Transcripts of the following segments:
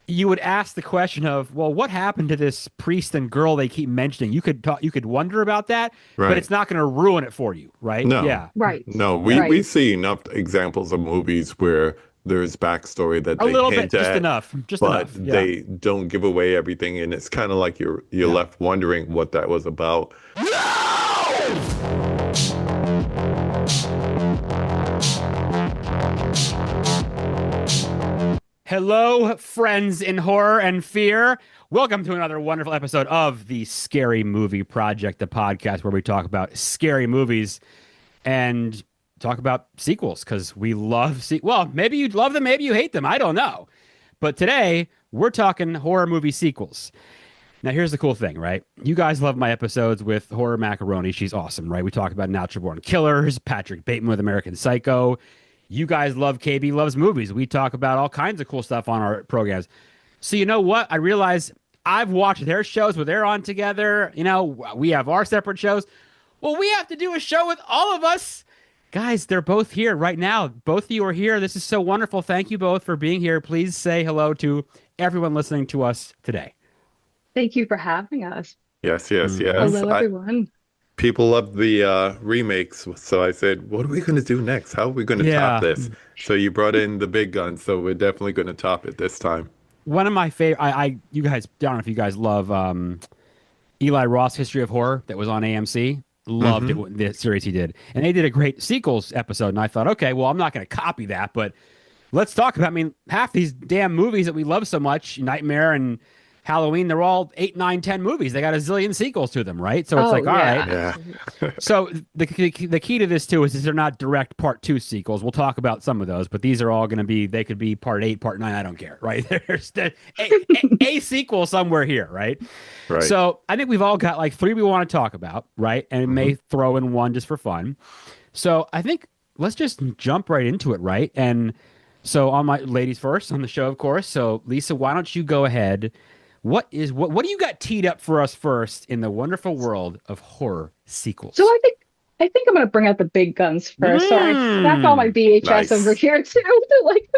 you would ask the question of, well, what happened to this priest and girl they keep mentioning? You could wonder about that, but Right. it's not going to ruin it for you, right? No, Yeah, Right. no, yeah, we Right. see enough examples of movies where there's backstory that a they little bit, hint at, just but enough. Yeah. they don't give away everything, and it's kind of like you're Yeah. left wondering what that was about. Hello, friends in horror and fear. Welcome to another wonderful episode of the Scary Movie Project, the podcast where we talk about scary movies and talk about sequels because we love well, maybe you love them, maybe you hate them. I don't know. But today we're talking horror movie sequels. Now, here's the cool thing, right? You guys love my episodes with Horror Macaroni. She's awesome, right? We talk about Natural Born Killers, Patrick Bateman with American Psycho. You guys love KB Loves Movies. We talk about all kinds of cool stuff on our programs. So, you know what? I realize I've watched their shows where they're on together. You know, we have our separate shows. Well, we have to do a show with all of us. Guys, they're both here right now. Both of you are here. This is so wonderful. Thank you both for being here. Please say hello to everyone listening to us today. Thank you for having us. Yes, yes, yes. Hello, everyone. People love the remakes, so I said, what are we going to do next? How are we going to top Yeah. this? So you brought in the big guns, so we're definitely going to top it this time. One of my favorite, you guys, I don't know if you guys love Eli Roth's History of Horror that was on AMC. Loved Hmm. it, the series he did. And they did a great sequels episode. And I thought, okay, well, I'm not going to copy that, but let's talk about, I mean, half these damn movies that we love so much, Nightmare and Halloween, they're all 8, 9, 10 movies. They got a zillion sequels to them, right? So it's Oh, like, all right. yeah. Yeah. So the key to this too is they're not direct part two sequels. We'll talk about some of those, but these are all going to be. They could be part 8, part 9. I don't care, right? There's a sequel somewhere here, right? Right. So I think we've all got like 3 we want to talk about, right? And may throw in one just for fun. So I think let's just jump right into it, right? And so on my ladies first on the show, of course. So Lisa, why don't you go ahead? What do you got teed up for us first in the wonderful world of horror sequels? So I think I'm gonna bring out the big guns first. So I stacked all my VHS Nice. over here too. Like,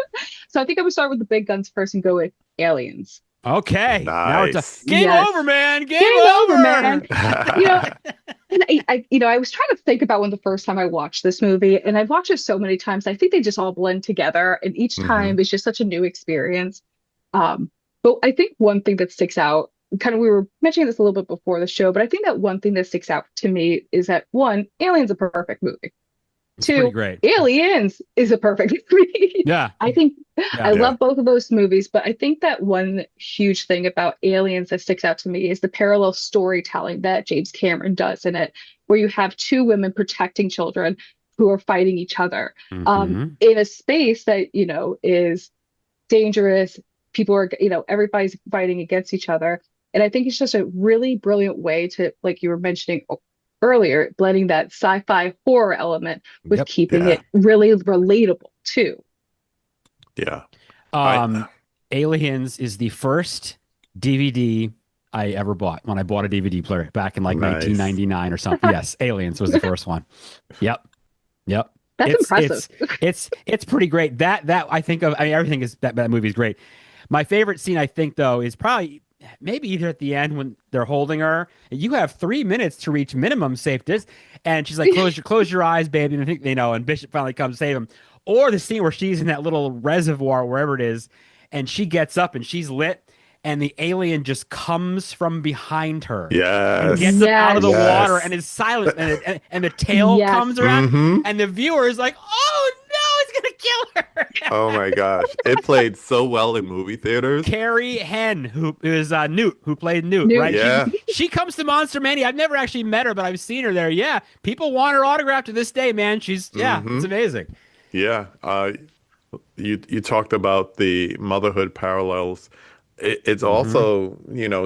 so I think I'm gonna start with the big guns first and go with Aliens. Okay. Now it's Nice. game Yes. over, man. Game Game over. over, man. You know, and I was trying to think about when the first time I watched this movie, and I've watched it so many times. I think they just all blend together, and each time is just such a new experience. But I think one thing that sticks out, kind of we were mentioning this a little bit before the show, but I think that one thing that sticks out to me is that one, Alien's a perfect movie. It's pretty Two, great. Aliens is a perfect movie. Yeah. I think I Yeah. love both of those movies, but I think that one huge thing about Aliens that sticks out to me is the parallel storytelling that James Cameron does in it, where you have 2 women protecting children who are fighting each other Mhm. in a space that, is dangerous. People are, everybody's fighting against each other. And I think it's just a really brilliant way to, like you were mentioning earlier, blending that sci-fi horror element with Yep. keeping Yeah. it really relatable too. Yeah. Aliens is the first DVD I ever bought when I bought a DVD player back in like Nice. 1999 or something. Yes, Aliens was the first one. Yep. Yep. That's impressive. It's pretty great. That I think of. I mean, everything is that movie is great. My favorite scene, I think, though, is probably maybe either at the end when they're holding her. You have 3 minutes to reach minimum safe distance, and she's like, close your eyes, baby." And I think and Bishop finally comes to save him. Or the scene where she's in that little reservoir, wherever it is, and she gets up and she's lit, and the alien just comes from behind her. And Yes. gets up out of the Yes. water and is silent, and the tail Yes. comes around, Mhm. and the viewer is like, "Oh no, it's gonna kill her!" Oh my gosh. It played so well in movie theaters. Carrie Henn, who is Newt, who played Newt, Newt. right? Yeah. She comes to Monster Mania. I've never actually met her, but I've seen her there. Yeah, people want her autograph to this day, man. She's it's amazing. Yeah. You talked about the motherhood parallels. It's also,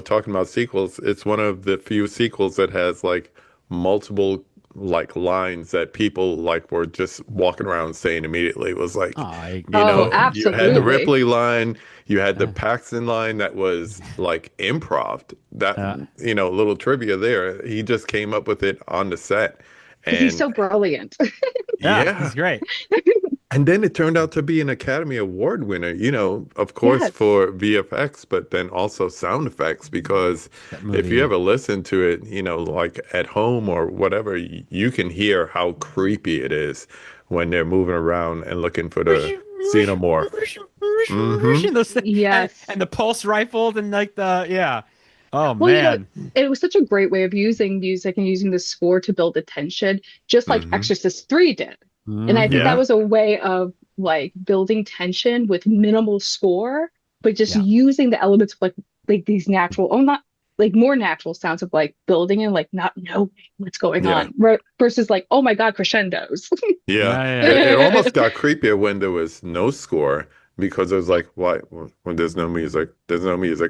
talking about sequels, it's one of the few sequels that has like multiple like lines that people like were just walking around saying immediately. It was like, I you know, you had the absolutely. Ripley line, you had the Paxton line that was like improv. That, little trivia there. He just came up with it on the set. And He's so brilliant. yeah, yeah. it's great. And then it turned out to be an Academy Award winner, of course Yes. for VFX, but then also sound effects, because That if you movie. ever listen to it, like at home or whatever, you can hear how creepy it is when they're moving around and looking for the xenomorph. Mm-hmm. Those things, Yes. and the pulse rifles and like the yeah. Oh Well, man. it was such a great way of using music and using the score to build the tension, just like Mm-hmm. Exorcist 3 did. And I think that Yeah. was a way of like building tension with minimal score, but just Yeah. using the elements of like these natural, oh not like more natural sounds of like building and like not knowing what's going Yeah. on, right? Versus like, oh my God, crescendos. Yeah. Yeah, yeah. It almost got creepier when there was no score, because it was like, why, when there's no music,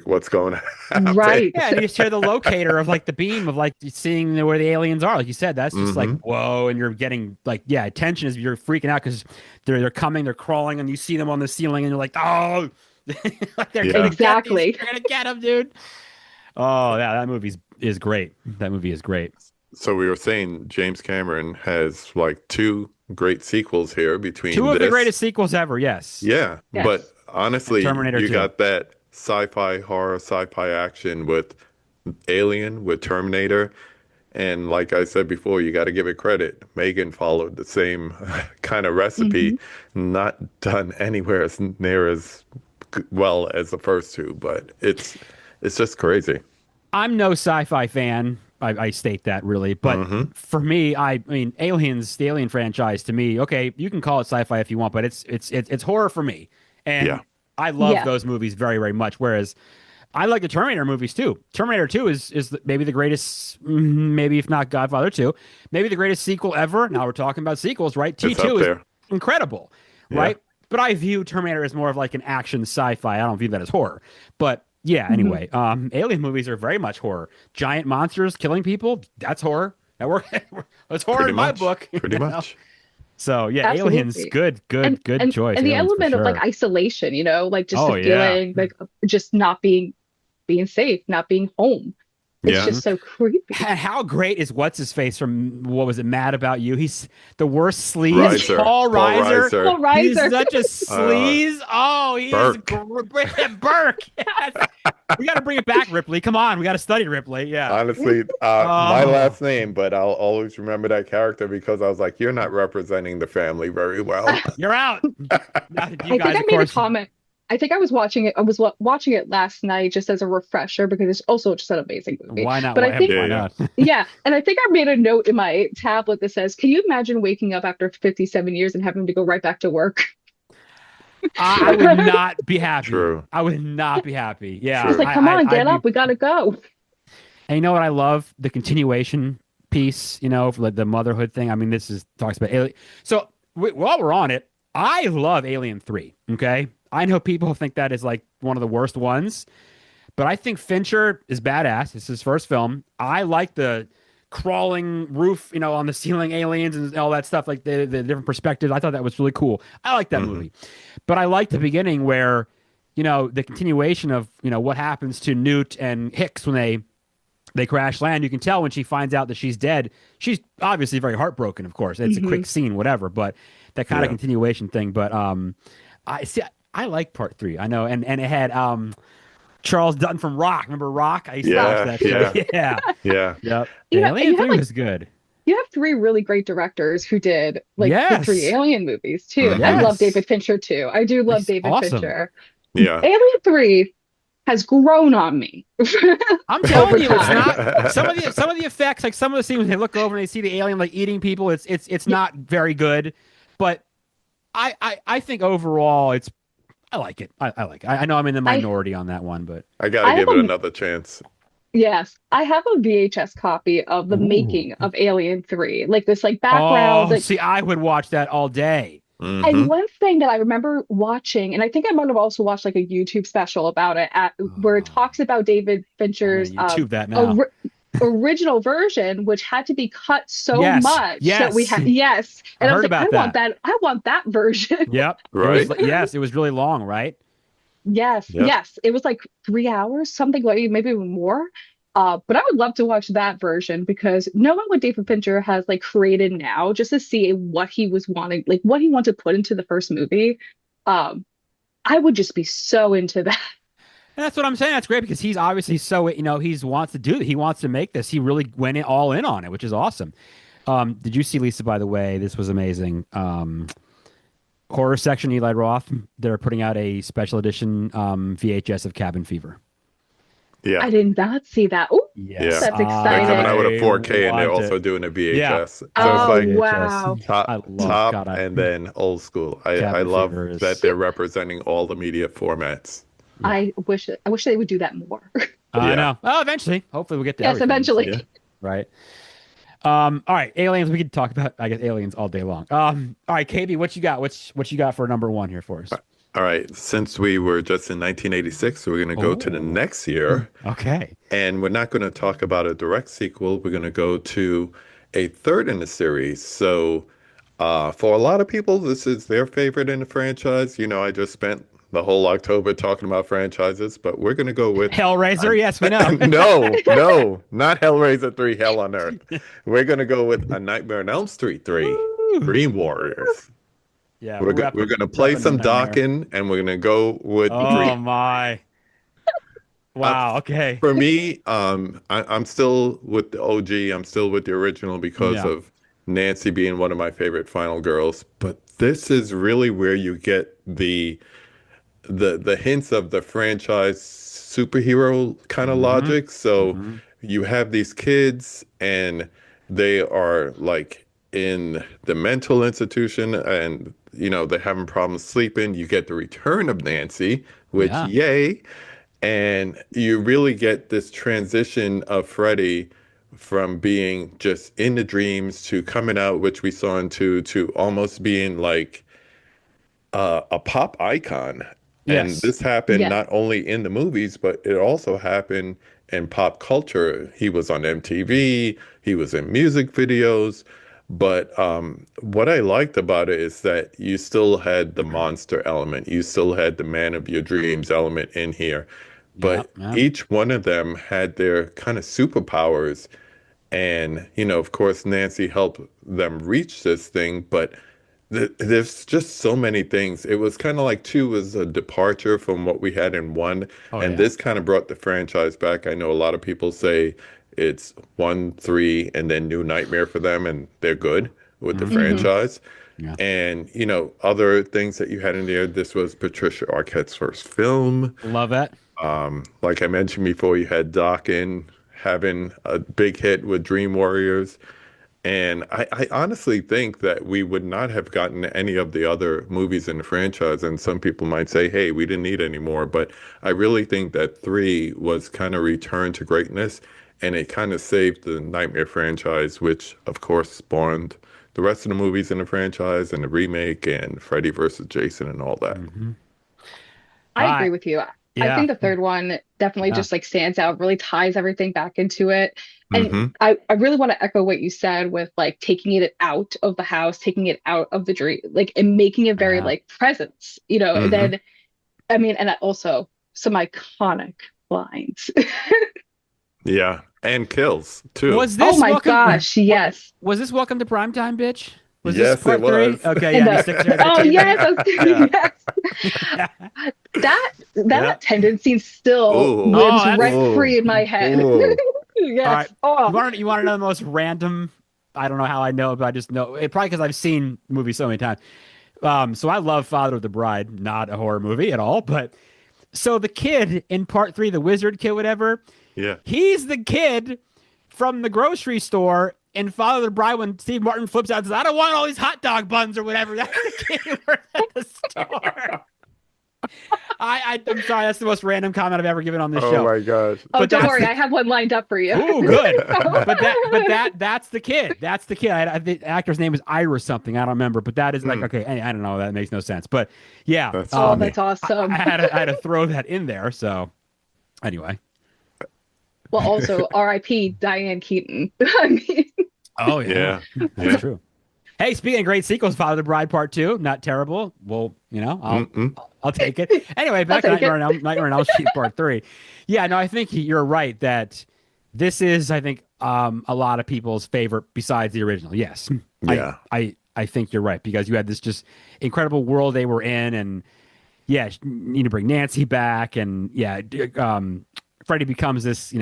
what's going to happen? Right. Yeah, and you just hear the locator of like the beam of like seeing where the aliens are. Like you said, that's just like Mm-hmm. whoa, and you're getting like attention as you're freaking out because they're coming, they're crawling, and you see them on the ceiling, and you're like, oh, like they're Yeah. gonna get these, Exactly. they're gonna get them, dude. Oh yeah, that movie is great. That movie is great. So we were saying James Cameron has like two great sequels here between Two of the this. greatest sequels ever. Yes. Yeah, Yes. but honestly, Terminator you 2. got that sci-fi horror, sci-fi action with Alien, with Terminator, and like I said before, you got to give it credit. Megan followed the same kind of recipe, Hmm. not done anywhere as near as well as the first two, but it's just crazy. I'm no sci-fi fan. I state that really, but Hmm. for me, I mean, Aliens, the Alien franchise, to me, okay, you can call it sci-fi if you want, but it's horror for me, Yeah, and I love Yeah. those movies very very much. Whereas I like the Terminator movies too. Terminator 2 is maybe the greatest, maybe if not Godfather 2, maybe the greatest sequel ever. Now we're talking about sequels, right? it's up T2 is there. incredible, Yeah. right? But I view Terminator as more of like an action sci-fi. I don't view that as horror. But yeah, Hmm. anyway, alien movies are very much horror. Giant monsters killing people, that's horror. That work. That's horror Pretty in my much. book. Pretty you know? much. So yeah, Aliens, Absolutely. good, And good, good and choice. and the Aliens for element of like sure. isolation, like just Oh the yeah. feeling like of just not being safe, not being home. It's Yeah. just so creepy. How great is what's his face from what was it? Mad About You? He's the worst sleaze. Riser. Paul Reiser. Reiser. Oh, He's Riser. such a sleaze. Oh, he is Burke. Burke. Yes. We got to bring it back, Ripley. Come on, we got to study Ripley. Yeah. Honestly, my Oh. last name, but I'll always remember that character because I was like, you're not representing the family very well. You're out. Now, you I think guys, I of made a course. comment. I think I was watching it. I was watching it last night just as a refresher because it's also just an amazing movie. Why not? But I think, Yeah, Why yeah. not? yeah, and I think I made a note in my tablet that says, "Can you imagine waking up after 57 years and having to go right back to work?" I would not be happy. True. I would not be happy. Yeah. True. It's like, come on, I'd get be. up, we gotta go. And you know what I love? The continuation piece, for like the motherhood thing. I mean, this is talks about alien. So while we're on it, I love Alien 3. Okay. I know people think that is like one of the worst ones, but I think Fincher is badass. It's his first film. I like the crawling roof, on the ceiling aliens and all that stuff, like the different perspectives. I thought that was really cool. I like that Mhm. movie. But I like the beginning where, the continuation of, what happens to Newt and Hicks when they crash land. You can tell when she finds out that she's dead. She's obviously very heartbroken, of course. It's a quick scene, whatever, but that kind of Yeah. continuation thing. But I see I like part 3. I know. And it had Charles Dutton from Rock. Remember Rock? I used to watch Yeah, that show. Yeah. Yeah. Yep. You know, Alien you have 3 like was good. you have 3 really great directors who did like the Yes. 3 Alien movies too. Mhm. I love Yes. David Fincher too. I do love He's David awesome. Fincher. Yeah. Alien 3 has grown on me. I'm telling you, it's time. not some of the effects, like some of the scenes when they look over and they see the alien like eating people, it's not very good. But I think overall I like it. I like it. I know I'm in the minority on that one, but I gotta I give have it a- another chance. Yes, I have a VHS copy of the Ooh. making of Alien 3. Like this like background. oh, Like, see, I would watch that all day. and Mhm. one thing that I remember watching, and I think I might have also watched like a YouTube special about it where it Oh. talks about David I'm Fincher's gonna YouTube that now. original version, which had to be cut so Yes, much that we yes. had yes. I And I was heard like, about I want that. I want that version. Yep. Right? Yes, it was really long, right? Yes, Yep. yes. It was like 3 hours, something like maybe even more. But I would love to watch that version because knowing what David Fincher has like created now, just to see what he was wanting, like what he wanted to put into the first movie, um, I would just be so into that. And that's what I'm saying. That's great because he's obviously so, he's wants to do, he wants to make this. He really went all in on it, which is awesome. Did you see, Lisa, by the way, this was amazing. Horror section, Eli Roth, they're putting out a special edition VHS of Cabin Fever. Yeah. I did not see that. Oh, Yeah. that's They're coming out with a exciting. 4K and they're want also it. doing a Yeah. VHS. So it's Oh, like wow. I love top God, and then old school. I Cabin love Fever is- that they're representing all the media formats. I wish they would do that more. I Yeah. know. Oh, eventually. Hopefully we'll get to Yes, everything. eventually. Yeah. Right. All right, aliens. We could talk about, I guess, aliens all day long. All right, KB, what you got? What you got for number one here for us? All right. Since we were just in 1986, we're going to go to the next year. Okay. And we're not going to talk about a direct sequel. We're going to go to a third in the series. So for a lot of people, this is their favorite in the franchise. I just spent the whole October talking about franchises, but we're going to go with Hellraiser. Yes, we know. no, not Hellraiser 3, Hell on Earth. We're going to go with A Nightmare on Elm Street 3, Dream Warriors. Yeah, We're going to play some docking, and we're going to go with Oh Dream. my! Wow. Okay. For me, I'm still with the OG. I'm still with the original because of Nancy being one of my favorite final girls. But this is really where you get the hints of the franchise superhero kind of logic. So you have these kids and they are like in the mental institution and they're having problems sleeping. You get the return of Nancy, which yay. And you really get this transition of Freddy from being just in the dreams to coming out, which we saw in 2, to almost being like a pop icon. And this happened not only in the movies, but it also happened in pop culture. He was on MTV, he was in music videos. But what I liked about it is that you still had the monster element. You still had the man of your dreams element in here. But each one of them had their kind of superpowers. And, of course, Nancy helped them reach this thing. But there's just so many things. It was kind of like 2 was a departure from what we had in 1. This kind of brought the franchise back. I know a lot of people say it's 1, 3, and then New Nightmare for them, and they're good with the franchise. Yeah. And, other things that you had in there, this was Patricia Arquette's first film. Love that. Like I mentioned before, you had Dawkins having a big hit with Dream Warriors. And I honestly think that we would not have gotten any of the other movies in the franchise. And some people might say, hey, we didn't need any more. But I really think that 3 was kind of return to greatness. And it kind of saved the Nightmare franchise, which, of course, spawned the rest of the movies in the franchise and the remake and Freddy versus Jason and all that. I agree with you. I think the third one definitely just like stands out, really ties everything back into it. And I really want to echo what you said with like taking it out of the house, taking it out of the dream, like, and making it very like presence, and then, I mean, and also some iconic lines. Yeah. And kills too. Was this oh my gosh, yes. Was this Welcome to Primetime, bitch? Was yes, this part it was. 3? Okay, yeah. Oh yes, yes. That attendance scene still lives rent free in my head. Yes. All right. You want to know the most random? I don't know how I know, but I just know it. Probably because I've seen movies so many times. So I love Father of the Bride, not a horror movie at all. But so the kid in part 3, the wizard kid, whatever. Yeah. He's the kid from the grocery store in Father of the Bride when Steve Martin flips out and says, I don't want all these hot dog buns or whatever. That's the kid who works at the store. I'm sorry, that's the most random comment I've ever given on this show. Oh my gosh. Oh, don't worry, I have one lined up for you. Ooh, good. but that's the kid. That's the kid. The actor's name is Ira something. I don't remember, but that is like, okay, I don't know. That makes no sense. But yeah. That's that's awesome. I had to throw that in there. So anyway. Well, also R.I.P. Diane Keaton. I mean, oh yeah, that's true. Hey, speaking of great sequels, Father of the Bride Part 2, not terrible. Well, I'll take it. Anyway, back to Nightmare on Elm Street Part 3. Yeah, no, I think you're right that this is, I think, a lot of people's favorite besides the original. Yes, Yeah. I think you're right because you had this just incredible world they were in, and yeah, you need to bring Nancy back, and yeah, Freddy becomes this,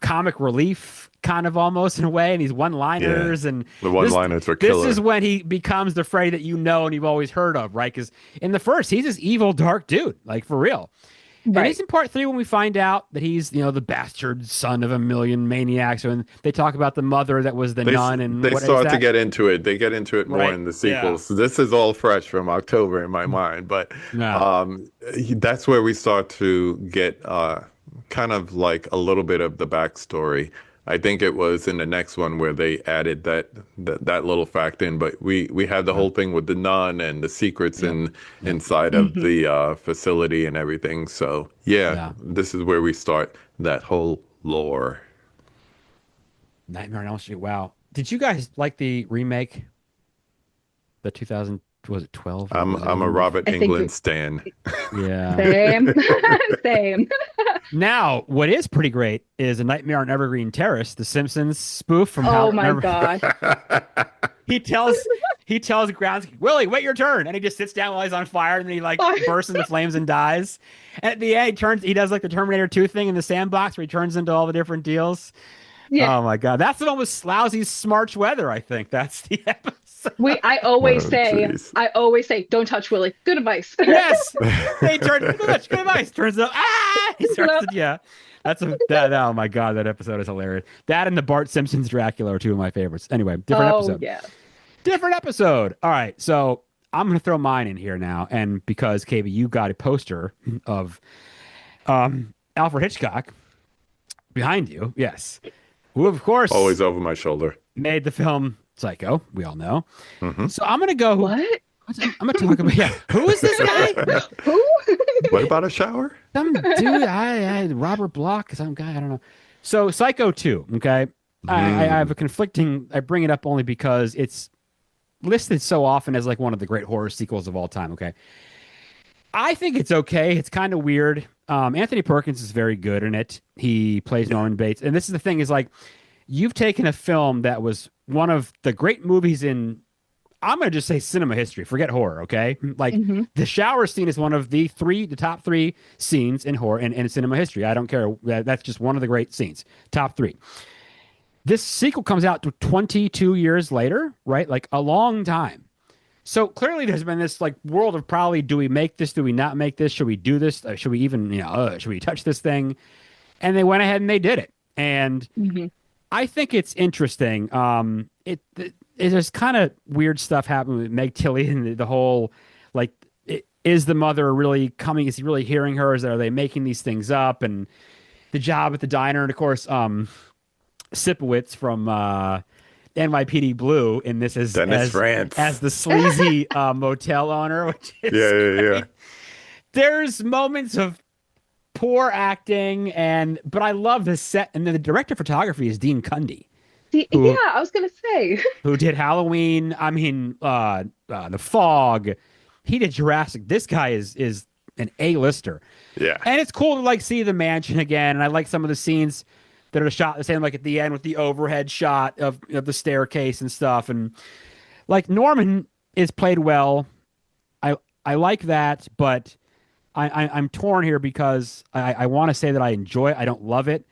comic relief kind of almost in a way, and these Yeah. one-liners, and The this one-liners were this is killer. when he becomes the Freddy that you know and you've always heard of, right? Because in the first, he's this evil, dark dude, like for real. And Right. he's in part three when we find out that he's, the bastard son of a million maniacs. And they talk about the mother that was the nun, and They what is start to that? get into it. They get into it more Right? in the Yeah. sequels. So this is all fresh from October in my mind, but Yeah. that's where we start to get kind of like a little bit of the backstory. I think it was in the next one where they added that little fact in, but we had the Yeah. whole thing with the nun and the secrets Yep. Yep. inside of Hmm. the facility and everything. So yeah, Yeah. this is where we start that whole lore. Nightmare on Elm Street. Wow. Did you guys like the remake? The 2000, was it 12 or was it I'm a 11? Robert I think Englund stan. Yeah. same. Same. Now, what is pretty great is A Nightmare on Evergreen Terrace, the Simpsons spoof from How Oh my God. he tells Grounds Willie, wait your turn, and he just sits down while he's on fire, and then he like bursts into flames and dies. And at the end, he does like the Terminator 2 thing in the sandbox where he turns into all the different deals. Yeah. Oh my God, that's the one with Slousy's Smarch Weather. I think that's the episode. I Oh, jeez. always say, don't touch Willie. Good advice. Yes, they turn good advice. Turns out, he starts to, yeah. Oh my God, that episode is hilarious. That and the Bart Simpson's Dracula are two of my favorites. Anyway, different Oh episode. yeah. Different episode. All right, so I'm gonna throw mine in here now, and because KB, you got a poster of Alfred Hitchcock behind you, yes, who of course Always over my shoulder. made the film Psycho. We all know. Hmm. So I'm gonna go. What? I'm gonna talk about, yeah. Who is this guy? Who? What about a shower? Some dude. I Robert Block. Some guy. I don't know. So Psycho 2. Okay. I have a conflicting. I bring it up only because it's listed so often as like one of the great horror sequels of all time. Okay. I think it's okay. It's kind of weird. Anthony Perkins is very good in it. He plays Norman Bates, and this is the thing: is like you've taken a film that was one of the great movies in, I'm going to just say cinema history. Forget horror, okay? Like Hmm. the shower scene is one of the top three scenes in horror and in cinema history. I don't care. That's just one of the great scenes. Top three. This sequel comes out to 22 years later, right? Like a long time. So clearly there's been this like world of probably, do we make this? Do we not make this? Should we do this? Should we even, should we touch this thing? And they went ahead and they did it. And Hmm. I think it's interesting. There's kind of weird stuff happening with Meg Tilly and the whole, like, is the mother really coming? Is he really hearing her? Are they making these things up? And the job at the diner, and of course, Sipowicz from NYPD Blue in this Dennis France. as the sleazy motel owner, which is Yeah, yeah, yeah. there's moments of poor acting, but I love the set, and then the director of photography is Dean Cundy, Yeah, who I was gonna say. who did Halloween. I mean, The Fog. He did Jurassic. This guy is an A-lister, Yeah. and it's cool to like see the mansion again. And I like some of the scenes that are shot the same, like at the end with the overhead shot of the staircase and stuff. And like Norman is played well. I like that, but I'm torn here because I want to say that I enjoy it. I don't love it,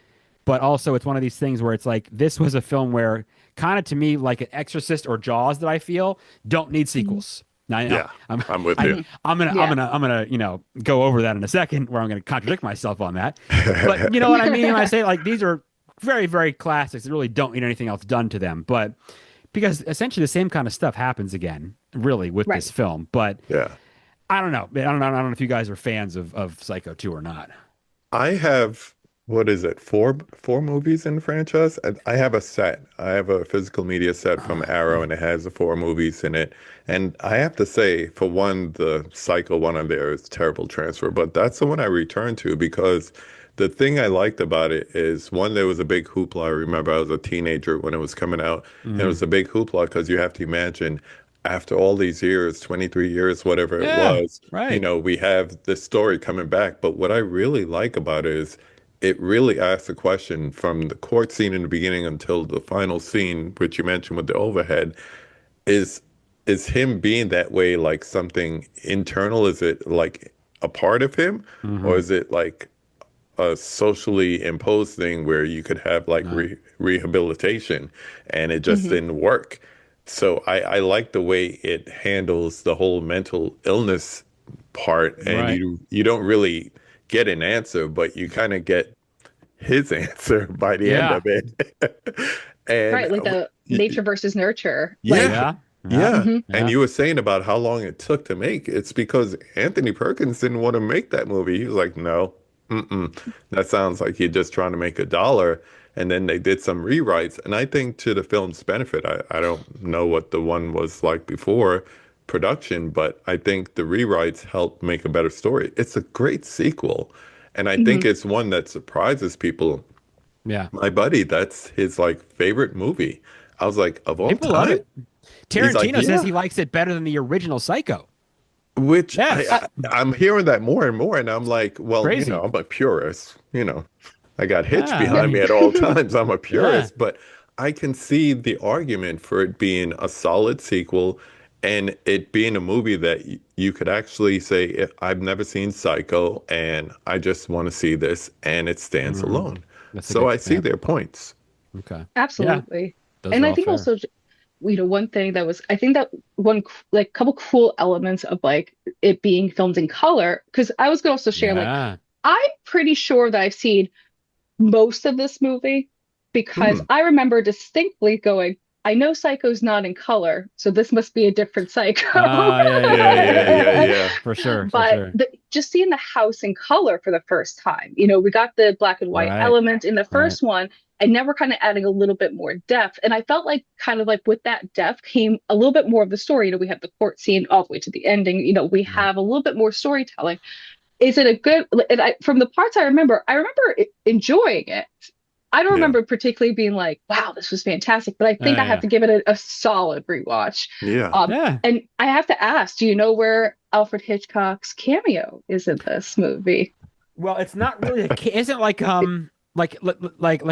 but also it's one of these things where it's like this was a film where kind of to me like an Exorcist or Jaws that I feel don't need sequels. Now, Yeah, I'm with you. I'm gonna go over that in a second where I'm gonna contradict myself on that. But you know what I mean when I say like these are very, very classics that really don't need anything else done to them. But because essentially the same kind of stuff happens again, really, with this film. But Yeah. I don't know. I don't know if you guys are fans of Psycho 2 or not. I have, what is it, four movies in the franchise? I have a set. I have a physical media set from Arrow, and it has the four movies in it. And I have to say, for one, the Psycho one on there is terrible transfer, but that's the one I return to because the thing I liked about it is, one, there was a big hoopla. I remember I was a teenager when it was coming out, and it was a big hoopla because you have to imagine, after all these years, 23 years, whatever it Yeah, was, right. we have this story coming back. But what I really like about it is it really asks a question from the court scene in the beginning until the final scene, which you mentioned with the overhead, is is him being that way like something internal? Is it like a part of him, or Mm-hmm. is it like a socially imposed thing where you could have like rehabilitation and it just Hmm. didn't work? So I like the way it handles the whole mental illness part, and Right. you don't really get an answer, but you kind of get his answer by the end Yeah. of it. And Right, like the y- nature versus nurture. Like, yeah, Yeah. Yeah. yeah. mhm. And Yeah. you were saying about how long it took to make. It's because Anthony Perkins didn't want to make that movie. He was like, no, that sounds like you're just trying to make a dollar. And then they did some rewrites. And I think to the film's benefit, I don't know what the one was like before production, but I think the rewrites helped make a better story. It's a great sequel. And I think Mhm. it's one that surprises people. Yeah. My buddy, that's his like favorite movie. I was like, of all People love time? it. He's like, Tarantino says yeah. he likes it better than the original Psycho. Which Yes. I'm hearing that more and more, and I'm like, well, Crazy. I'm a purist. I got Hitch Yeah. behind me at all times. I'm a Yeah. purist, but I can see the argument for it being a solid sequel and it being a movie that you could actually say, I've never seen Psycho, and I just want to see this, and it stands Hmm. alone. That's a So good. I see Yeah. their points. Okay. Yeah. Absolutely. Those And are I all think fair. also, one thing that was, I think that one, like, couple cool elements of like it being filmed in color, because I was gonna also share, like, Yeah. I'm pretty sure that I've seen most of this movie because Hmm. I remember distinctly going, I know Psycho's not in color, so this must be a different Psycho. Yeah. Yeah. Yeah, Yeah. Yeah. yeah, yeah, Yeah. yeah. For sure. For But sure. just seeing the house in color for the first time, we got the black and white Right. element in the Right. first one, and now we're kind of adding a little bit more depth. And I felt like kind of like with that depth came a little bit more of the story. We have the court scene all the way to the ending. We Right. have a little bit more storytelling. Is it a good? And from the parts I remember enjoying it. I don't Yeah. remember particularly being like, "Wow, this was fantastic," but I think I have Yeah. to give it a solid rewatch. Yeah. Yeah. And I have to ask, do you know where Alfred Hitchcock's cameo is in this movie? Well, it's not really isn't it like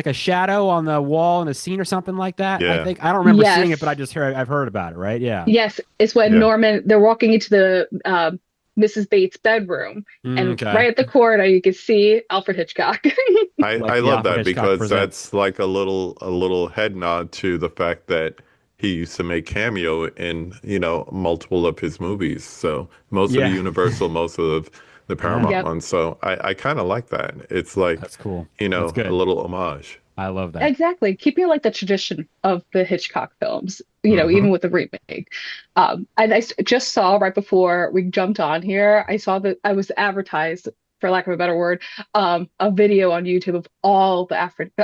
a shadow on the wall in a scene or something like that. I Yeah. think I don't remember seeing it, but Yes. I've heard about it. Right? Yeah. Yes, it's when Yeah. they're walking into the Mrs. Bates' bedroom, and Okay. right at the corner you can see Alfred Hitchcock. I Like the love Alfred that Hitchcock because presents. that's like a little head nod to the fact that he used to make cameo in, multiple of his movies. So most of the Yeah. Universal, most of the Yeah. Paramount Yep, ones. So I kind of like that. It's like, That's cool. That's a good. little homage. I love that. exactly. Keeping like the tradition of the Hitchcock films, Hmm. even with the remake. And just saw right before we jumped on here, I saw that I was advertised, for lack of a better word, a video on YouTube of all the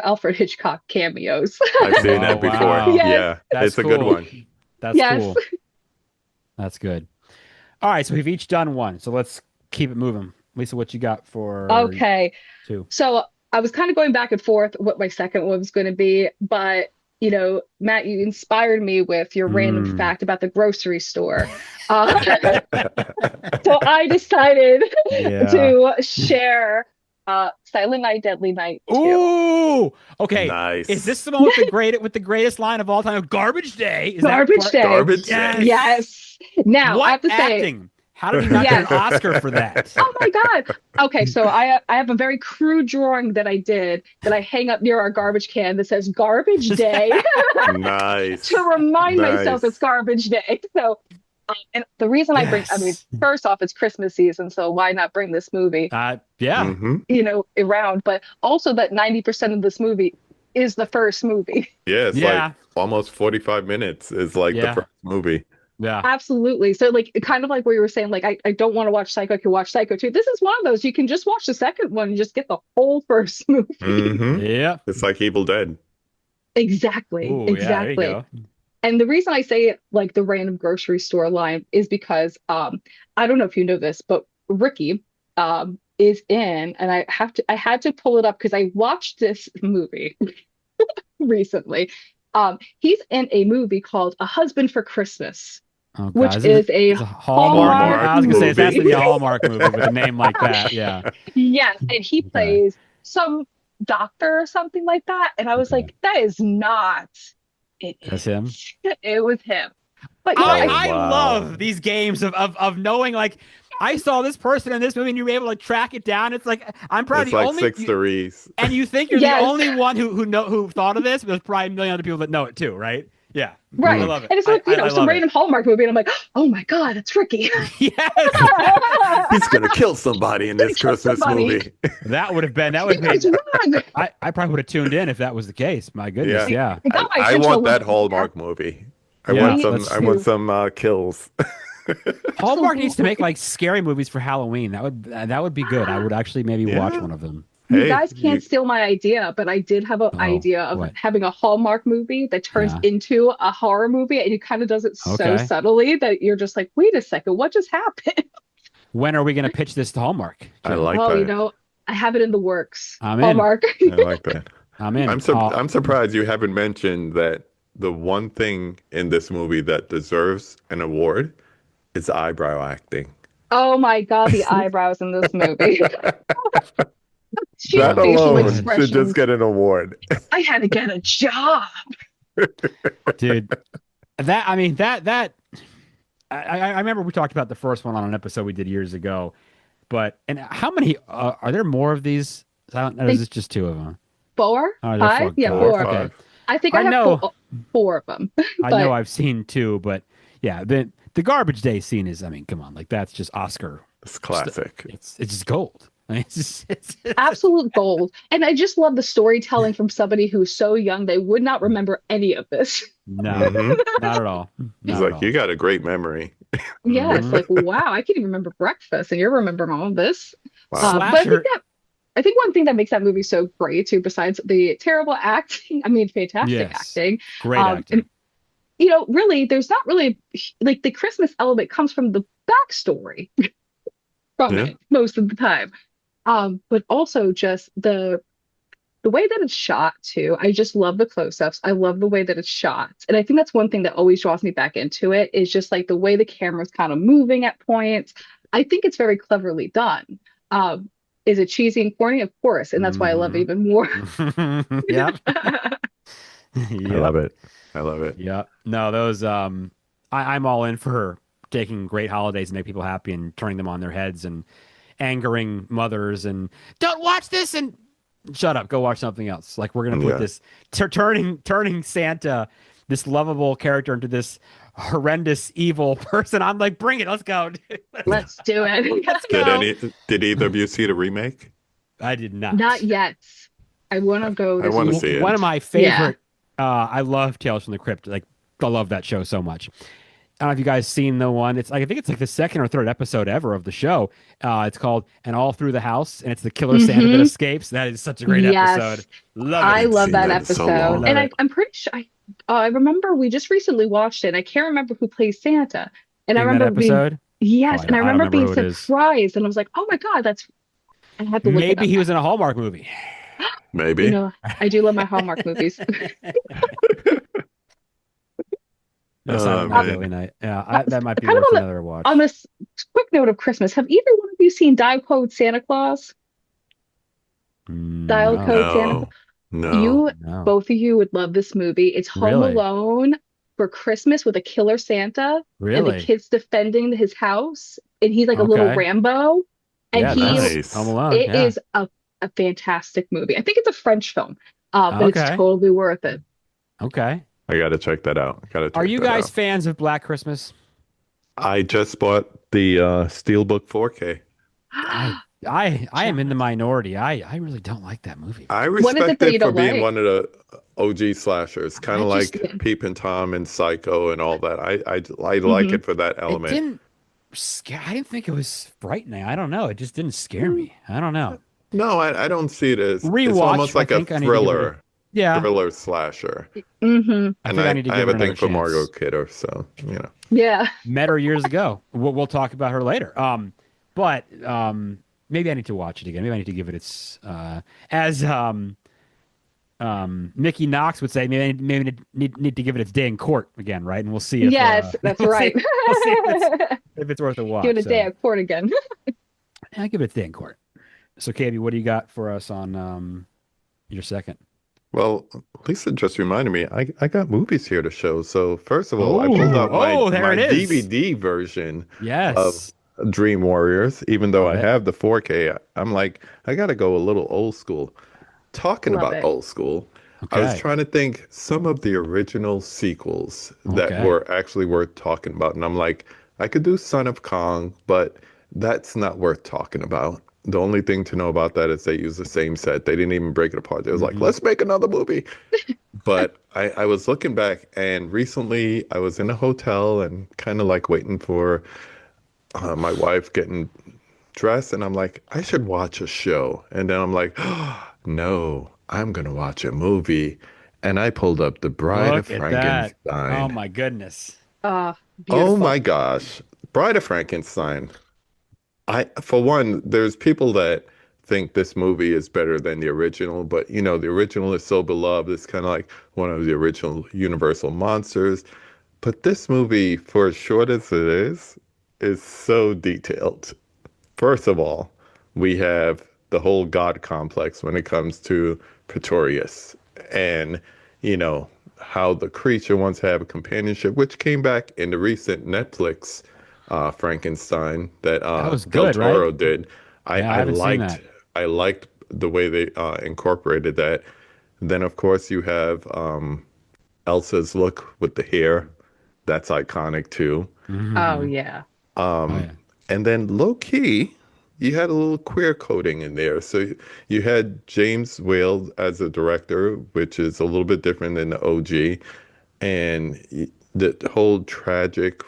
Alfred Hitchcock cameos. I've seen Oh that before. wow. Yes, Yeah, That's it's a good cool. one. That's yes. cool. That's good. All right, so we've each done one. So let's keep it moving. Lisa, what you got for Okay. two? So I was kind of going back and forth what my second one was going to be, but Matt, you inspired me with your random Mm. fact about the grocery store. Uh, so I decided Yeah. to share Silent Night, Deadly Night 2. Ooh. Okay. Is Nice. this the one with the greatest line of all time? Garbage Day. Is that Garbage part? Day. Garbage Day. Yes. Yes. Now I What have to say, acting? How did he not get an yes. Oscar for that? Oh my God. Okay, so I have a very crude drawing that I did that I hang up near our garbage can that says Garbage Day Nice. to remind myself it's Nice. Garbage Day. So, and the reason I mean, Yes. first off, it's Christmas season, so why not bring this movie, Yeah. Hmm. around? But also that 90% of this movie is the first movie. Yeah, it's like Yeah. almost 45 minutes is like the Yeah. first movie. Yeah. Absolutely. So, like, kind of like what you were saying, like, I don't want to watch Psycho, I can watch Psycho too. This is one of those you can just watch the second one and just get the whole first movie. Hmm. Yeah. It's like Evil Dead. Exactly. Ooh, yeah, there you Exactly. go. And the reason I say it like the random grocery store line is because I don't know if you know this, but Ricky is in, and I had to pull it up because I watched this movie recently. He's in a movie called A Husband for Christmas, Oh God. which Is is a a Hallmark? Hallmark I was gonna say it has to movie. be a Hallmark movie with a name like that. Yeah. Yes, and he Okay. plays some doctor or something like that. And I was Okay. like, that is not it. That's him. It was him. But I, Oh, I wow. love these games of knowing, like, I saw this person in this movie and you were able to track it down. It's like, I'm probably It's the like only six threes. and you think you're the yes, only one who thought of this, but there's probably a million other people that know it too, right? Yeah. I right. love it. And it's like, I some love it. random Hallmark movie. And I'm like, oh my God, that's Ricky. Yes. He's gonna kill somebody in this Kill Christmas somebody. movie. That would have been I was wrong. I probably would have tuned in if that was the case. My goodness, Yeah. yeah. I got my I attention a want little that bit. Hallmark movie. Yeah, Me that's I want too. some kills. Hallmark needs to make like scary movies for Halloween. That would be good. I would actually maybe watch Yeah. one of them. You Hey, guys can't steal my idea, but I did have an Oh, idea of what? having a Hallmark movie that turns Yeah. into a horror movie, and it kind of does it so Okay. subtly that you're just like, wait a second, what just happened? When are we going to pitch this to Hallmark? I Kim? like Oh, that. I have it in the works. I'm in. Hallmark. I like that. I'm in. I'm surprised you haven't mentioned that the one thing in this movie that deserves an award is eyebrow acting. Oh my God, the eyebrows in this movie. Sheer That facial alone should expressions. just get an award. I had to get a job. Dude, that I remember we talked about the first one on an episode we did years ago, and how many are there more of these? Or is this just two of them? Four? Oh, there are Five? four. Yeah, Oh, four. okay. Five. I think I I have know. four of them. I But- know I've seen two, but yeah, the garbage day scene is, I mean, come on, like that's just Oscar. It's classic. It's just gold. I mean, it's Absolute gold. And I just love the storytelling from somebody who's so young they would not remember any of this. no, Mhm. not at all. He's Not like, at all. you got a great memory. Yeah, it's Mhm. like, wow, I can't even remember breakfast, and you're remembering all of this. Wow. But Slasher. I think one thing that makes that movie so great too, besides the terrible acting, I mean, fantastic Yes. acting. Great acting. And, really, there's not really like the Christmas element comes from the backstory from Yeah. it most of the time. But also just the way that it's shot too. I just love the close-ups. I love the way that it's shot. And I think that's one thing that always draws me back into it is just like the way the camera's kind of moving at points. I think it's very cleverly done. Is it cheesy and corny? Of course. And that's why I love it even more. Yeah. I Yeah. love it. I love it. Yeah. No, those I'm all in for taking great holidays and make people happy and turning them on their heads and angering mothers and don't watch this and shut up, go watch something else. Like we're gonna put Yeah. this turning Santa, this lovable character, into this horrendous evil person. I'm like, bring it, let's go. Let's do it. Let's go. Did either of you see the remake? I did not. Not yet. I want to go I this wanna week. see it. One of my favorite. I love Tales from the Crypt. Like, I love that show so much. I don't know if you guys seen the one. It's like I think it's like the second or third episode ever of the show. It's called "And All Through the House," and it's the killer Santa that escapes. That is such a great Yes. episode. Love it. I love seen that that in so episode. long. And Love it. I'm pretty sure I remember we just recently watched it. And I can't remember who plays Santa. And I In remember that episode. yes, Oh, and I I don't remember remember being who it is. surprised. And I was like, oh my God, I have to look it Maybe up. he was in a Hallmark movie. Maybe. You know, I do love my Hallmark movies. No, Oh, Silent man. Night, Deadly Night. Yeah, that might be Kind of worth on another watch. On this quick note of Christmas, have either one of you seen Dial Code Santa Claus? Dial No. Code Santa No. Claus? You, No. both of you would love this movie. It's Home Really? Alone for Christmas with a killer Santa and Really? the kids defending his house. And he's like a little Okay. Rambo. And Yeah, nice. he's Home Alone. it yeah. is a fantastic movie. I think it's a French film, but it's Okay. totally worth it. Okay. I gotta check that out. Are you guys out. fans of Black Christmas? I just bought the Steelbook 4K. I am in the minority. I really don't like that movie. I What is it respect that it you for don't being like? one of the OG slashers, kind I of just- like Peep and Tom and Psycho and all that. I like it for that It element. didn't scare. I didn't think it was frightening. I don't know. It just didn't scare me. I don't know. No, I don't see it as. It's Rewatch, almost like I a think I need to give it thriller, Yeah. thriller slasher. Hmm I And think I need to I give have it a thing another for chance. Margot Kidder, so Yeah. Met her years ago. We'll talk about her later. But maybe I need to watch it again. Maybe I need to give it its as Mickey Knox would say. Maybe need to give it its day in court again, right? And we'll see. If, Yes, that's we'll right. See, we'll see if it's worth a watch. Give it a so. day at court again. I give it its day in court. So, KB, what do you got for us on Your second. Well, Lisa just reminded me, I got movies here to show. So first of all, I pulled Oh, out oh, there my it is. DVD version of Yes. Dream Warriors, even though Love I it. have the 4K. I'm like, I gotta go a little old school. Talking Love about it. old school, I was Okay. trying to think some of the original sequels that Okay. were actually worth talking about. And I'm like, I could do Son of Kong, but that's not worth talking about. The only thing to know about that is they use the same set. They didn't even break it apart. They was like, Hmm. let's make another movie. But I was looking back, and recently I was in a hotel and kind of like waiting for my wife getting dressed, and I'm like, I should watch a show. And then I'm like, oh, no, I'm gonna watch a movie. And I pulled up The Bride of Look at that. Oh Frankenstein. my goodness. Oh Beautiful. my gosh, Bride of Frankenstein. For one, there's people that think this movie is better than the original, but you know, the original is so beloved. It's kind of like one of the original Universal monsters. But this movie, for as short as it is so detailed. First of all, we have the whole God complex when it comes to Pretorius and, you know, how the creature wants to have a companionship, which came back in the recent Netflix Frankenstein that That was Del good, right? Toro did. I, Yeah, I I haven't seen liked that. I liked the way they incorporated that. Then, of course, you have Elsa's look with the hair. That's iconic too. Oh Hmm. yeah. Oh Um, yeah. and then low key, you had a little queer coding in there. So you had James Whale as a director, which is a little bit different than the OG. And the whole tragic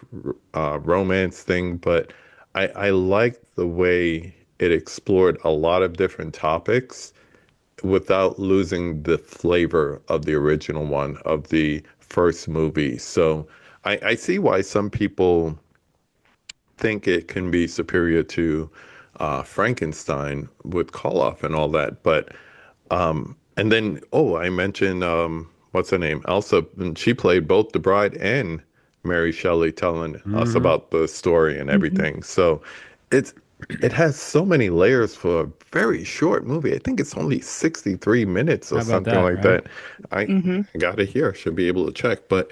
romance thing. But I liked the way it explored a lot of different topics without losing the flavor of the original one, of the first movie. So I see why some people think it can be superior to Frankenstein with Koloff and all that. But and then I mentioned what's her name, Elsa, and she played both the bride and Mary Shelley, telling us Hmm. about the story and Hmm. everything. So it's it has so many layers for a very short movie. I think it's only 63 minutes or How about something that, like right? that. I Hmm. I got it here. Should be able to check. But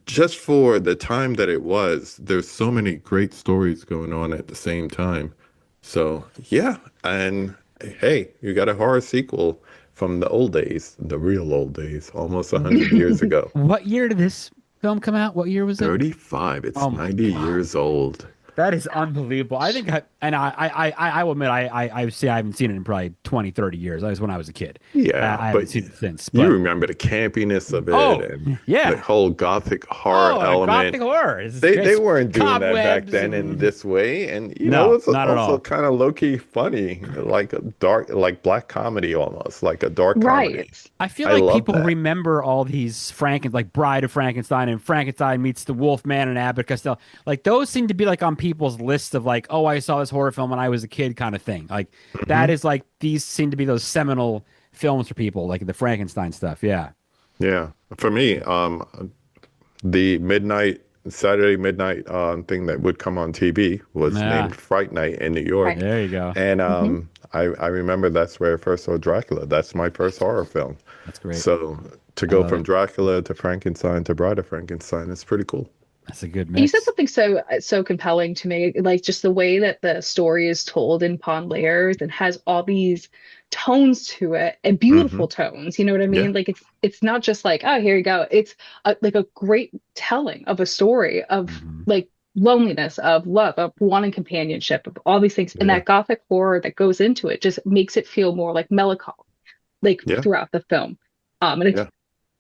just for the time that it was, there's so many great stories going on at the same time. So yeah, and hey, you got a horror sequel from the old days, the real old days, almost 100 years ago. What year did this film come out? What year was it? 35, it's Oh my 90 God. years old. That is unbelievable. I think I will admit I haven't seen it in probably 20, 30 years. That was when I was a kid. Yeah, I haven't but seen it since. you But remember the campiness of it oh and the yeah. whole gothic horror Oh, element. gothic horror. This is They great. weren't doing that back Cobwebs then in and this way, and you know no, it's not at also all. kind of low-key funny, like a dark, like black comedy almost, like a dark Right. comedy. I feel I like love people that. remember all these like Bride of Frankenstein and Frankenstein meets the Wolfman and Abbott Costello. Like those seem to be like on people's list of like, oh, I saw this horror film when I was a kid kind of thing. Like that Hmm. is like these seem to be those seminal films for people, like the Frankenstein stuff. Yeah. Yeah, for me, the midnight Saturday midnight thing that would come on TV was Yeah. named Fright Night in New Right. York, There you go. and Hmm. I remember that's where I first saw Dracula. That's my first horror film. That's great. So to I go love from it. Dracula to Frankenstein to Bride of Frankenstein, it's pretty cool. That's a good You said mix. something so compelling to me, like just the way that the story is told in Pawn Layers and has all these tones to it and Hmm. beautiful tones. You know what I Yeah, mean? Like it's not just like, oh, here you go. It's like a great telling of a story of Hmm. like loneliness, of love, of wanting companionship, of all these things. And yeah, that gothic horror that goes into it just makes it feel more like melancholy, like yeah, throughout the film. And it's yeah.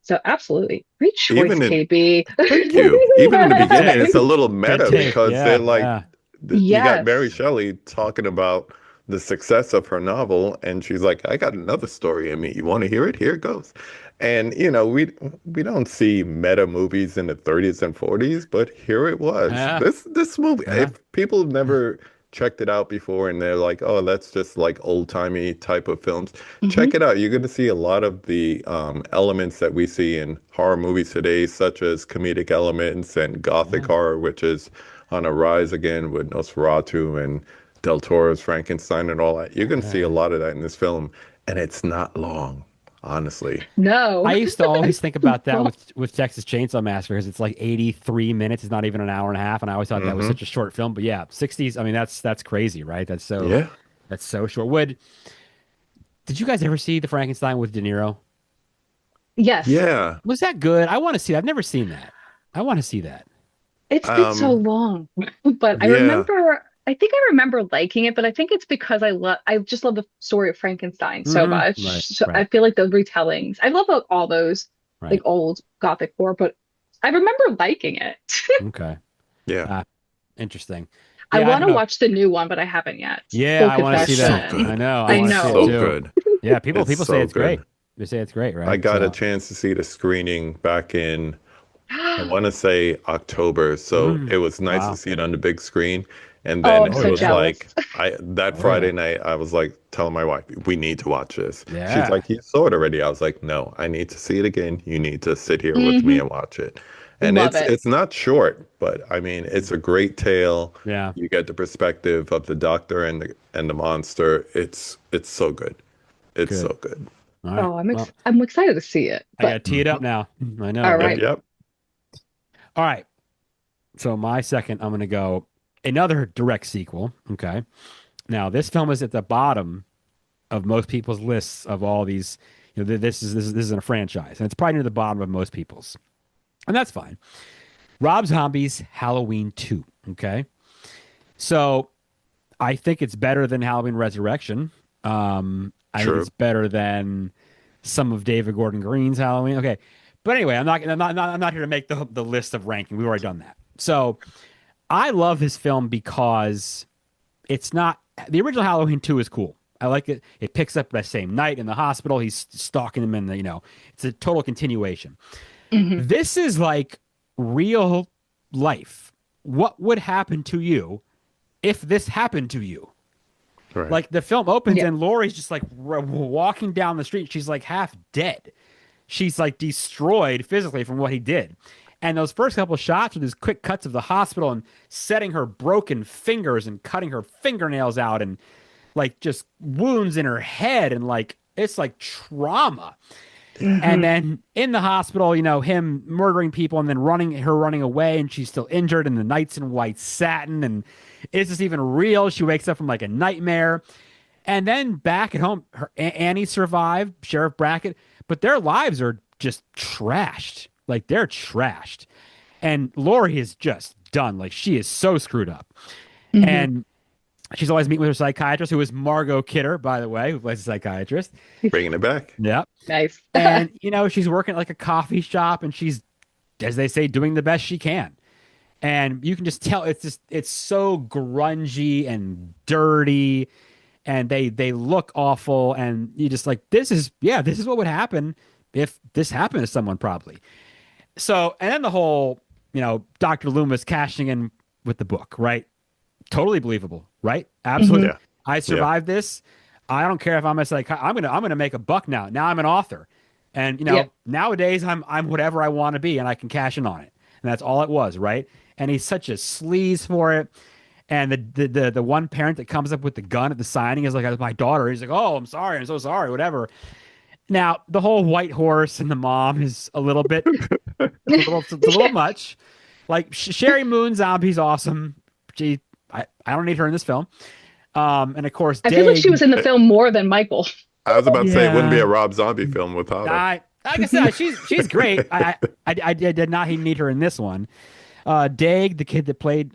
so absolutely great choice, Even in KB. Thank you. Even in the Good beginning, take. it's a little Good meta take. because they're Yeah. like, Yeah. you got Mary Yes. Shelley talking about the success of her novel, and she's like, I got another story in me. You want to hear it? Here it goes. And you know, we don't see meta movies in the 30s and 40s, but here it was. Yeah. This movie, Yeah. if people have never checked it out before and they're like, oh, that's just like old-timey type of films, Hmm. check it out. You're going to see a lot of the elements that we see in horror movies today, such as comedic elements and gothic Yeah. horror, which is on a rise again with Nosferatu and Del Toro's Frankenstein and all that. You're going to see a Yeah. lot of that in this film, and it's not long, honestly. No. I used to always think about that with Texas Chainsaw Massacre because it's like 83 minutes. It's not even an hour and a half, and I always thought that was Hmm. such a short film. But yeah, 60s. I mean, that's crazy, right? Yeah. That's so short. Did you guys ever see the Frankenstein with De Niro? Yes. Yeah. Was that good? I want to see. I've never seen that. I want to see that. It's been so Um, long. But yeah. I think I remember liking it, but I think it's because I just love the story of Frankenstein so Right, much. So I right, feel like those retellings. I love all those like right. old Gothic horror, but I remember liking it. Okay. Yeah. Ah, interesting. I Yeah, I want don't to know. watch the new one, but I haven't yet. Yeah, Full I want to see It's so that. confession. I good. know. I I want It's to see it know. so too. good. Yeah, It's people say so it's great. good. They say it's great, I right? got a So, chance to see the screening back in, I want to say October. So it was nice to wow. see it on the big screen. And Oh, then I'm Oh it so was yeah. jealous. like that Oh yeah. Friday night, I was like telling my wife, we need to watch this. She's Yeah. like, you saw it already. I was like, no, I need to see it again. You need to sit here with me Hmm. and watch it. And Love it. it's not short, but I mean, it's a great tale. Yeah. You get the perspective of the doctor and the monster. It's so good. It's Good. so good. All right. Oh, Well, I'm excited to see it. I got to But tee it up Hmm. now. I know, all Yep, right? right. yep. All right. So my second, I'm going to go another direct sequel. Okay. Now this film is at the bottom of most people's lists of all these. You know, this isn't a franchise, and it's probably near the bottom of most people's, and that's fine. Rob Zombie's Halloween 2. Okay. So I think it's better than Halloween Resurrection. I think it's True. better than some of David Gordon Green's Halloween. Okay, but anyway, I'm not here to make the list of ranking. We've already done that. So I love this film because it's not the original Halloween 2 is cool. I like it. It picks up that same night in the hospital. He's stalking him, and it's a total continuation. Hmm. This is like real life. What would happen to you if this happened to you? Right. Like the film opens Yeah. and Laurie's just like walking down the street. She's like half dead. She's like destroyed physically from what he did. And those first couple of shots with these quick cuts of the hospital and setting her broken fingers and cutting her fingernails out and like just wounds in her head and like it's like trauma. And Hmm. then in the hospital, him murdering people and then running away, and she's still injured, and the night's in white satin, and is this even real? She wakes up from like a nightmare. And then back at home, Annie survived, Sheriff Brackett, but their lives are just trashed. Like they're trashed. And Lori is just done. Like she is so screwed up. Hmm. And she's always meeting with her psychiatrist, who is Margot Kidder, by the way, who plays a psychiatrist. Bringing it back. Yep. Nice. And she's working at like a coffee shop, and she's, as they say, doing the best she can. And you can just tell it's so grungy and dirty, and they look awful, and you just like this is what would happen if this happened to someone, probably. So, and then the whole Dr. Loomis cashing in with the book, right? Totally believable, right? Absolutely. Hmm. Yeah. I Yeah. survived this. I don't care if I'm a I'm gonna make a buck now. Now I'm an author, and Yeah. nowadays I'm whatever I want to be, and I can cash in on it, and that's all it was, right? And he's such a sleaze for it. And the one parent that comes up with the gun at the signing is like, "That's my daughter." He's like, "Oh, I'm sorry, I'm so sorry, whatever." Now the whole white horse and the mom is a little bit, it's a little Yeah. much. Like Sherry Moon Zombie's awesome. I don't need her in this film. And of course, I feel like she Dig. was in the film more than Michael. I was about to say it wouldn't be a Yeah. Rob Zombie film without her. Like I said, she's great. I did not need her in this one. Dag, the kid that played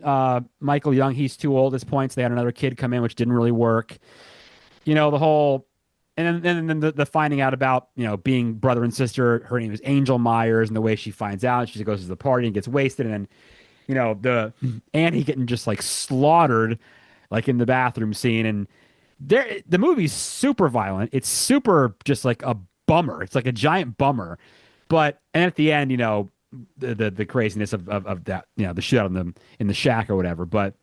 Michael Young, he's too old at this point, so they had another kid come in, which didn't really work. The whole, and then the finding out about being brother and sister. Her name is Angel Myers, and the way she finds out, she goes to the party and gets wasted, and then the Annie getting just like slaughtered, like in the bathroom scene, and the movie's super violent. It's super just like a bummer. It's like a giant bummer. But and at the end, the craziness of that, the shootout in the shack or whatever. But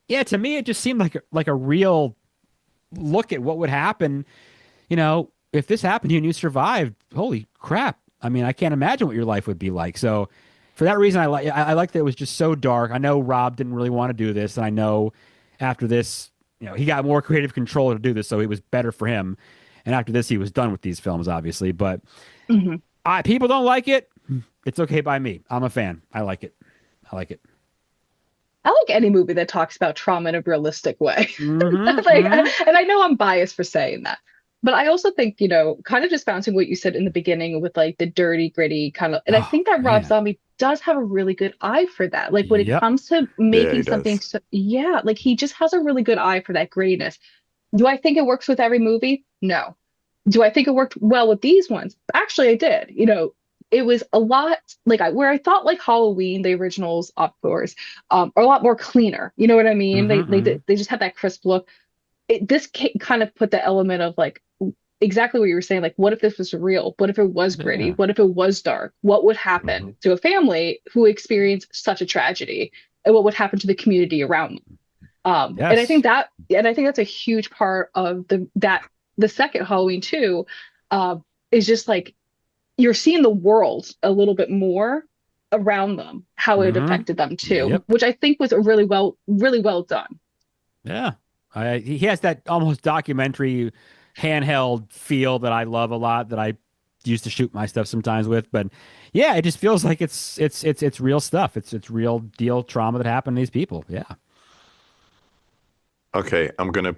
yeah, to me, it just seemed like a real look at what would happen. If this happened to you and you survived, holy crap! I mean, I can't imagine what your life would be like. So for that reason, I like that it was just so dark. I know Rob didn't really want to do this, and I know after this, he got more creative control to do this, so it was better for him. And after this, he was done with these films, obviously. But Mhm. people don't like it. It's okay by me. I'm a fan. I like it. I like it. I like any movie that talks about trauma in a realistic way. Mm-hmm, Like, mm-hmm. and I know I'm biased for saying that, but I also think, kind of just bouncing what you said in the beginning with like the dirty, gritty kind of, and I Oh think that Rob man. Zombie does have a really good eye for that. Like when it Yep. comes to Yeah, he making something, does. so, yeah, like he just has a really good eye for that grittiness. Do I think it works with every movie? No. Do I think it worked well with these ones? Actually, I did. It was a lot like where I thought like Halloween, the originals, of course, are a lot more cleaner. You know what I mean? Mm-hmm, mm-hmm. They just have that crisp look. This kind of put the element of like exactly what you were saying. Like, what if this was real? What if it was gritty? Yeah. What if it was dark? What would Hmm. happen to a family who experienced such a tragedy? And what would happen to the community around them? Yes. And I think that's a huge part of the second Halloween too, is just like you're seeing the world a little bit more around them, how it Mm-hmm. affected them too, Yep. which I think was a really well done. Yeah. He has that almost documentary handheld feel that I love a lot that I used to shoot my stuff sometimes with. But yeah, it just feels like it's real stuff. It's real deal trauma that happened to these people. Yeah. Okay, I'm gonna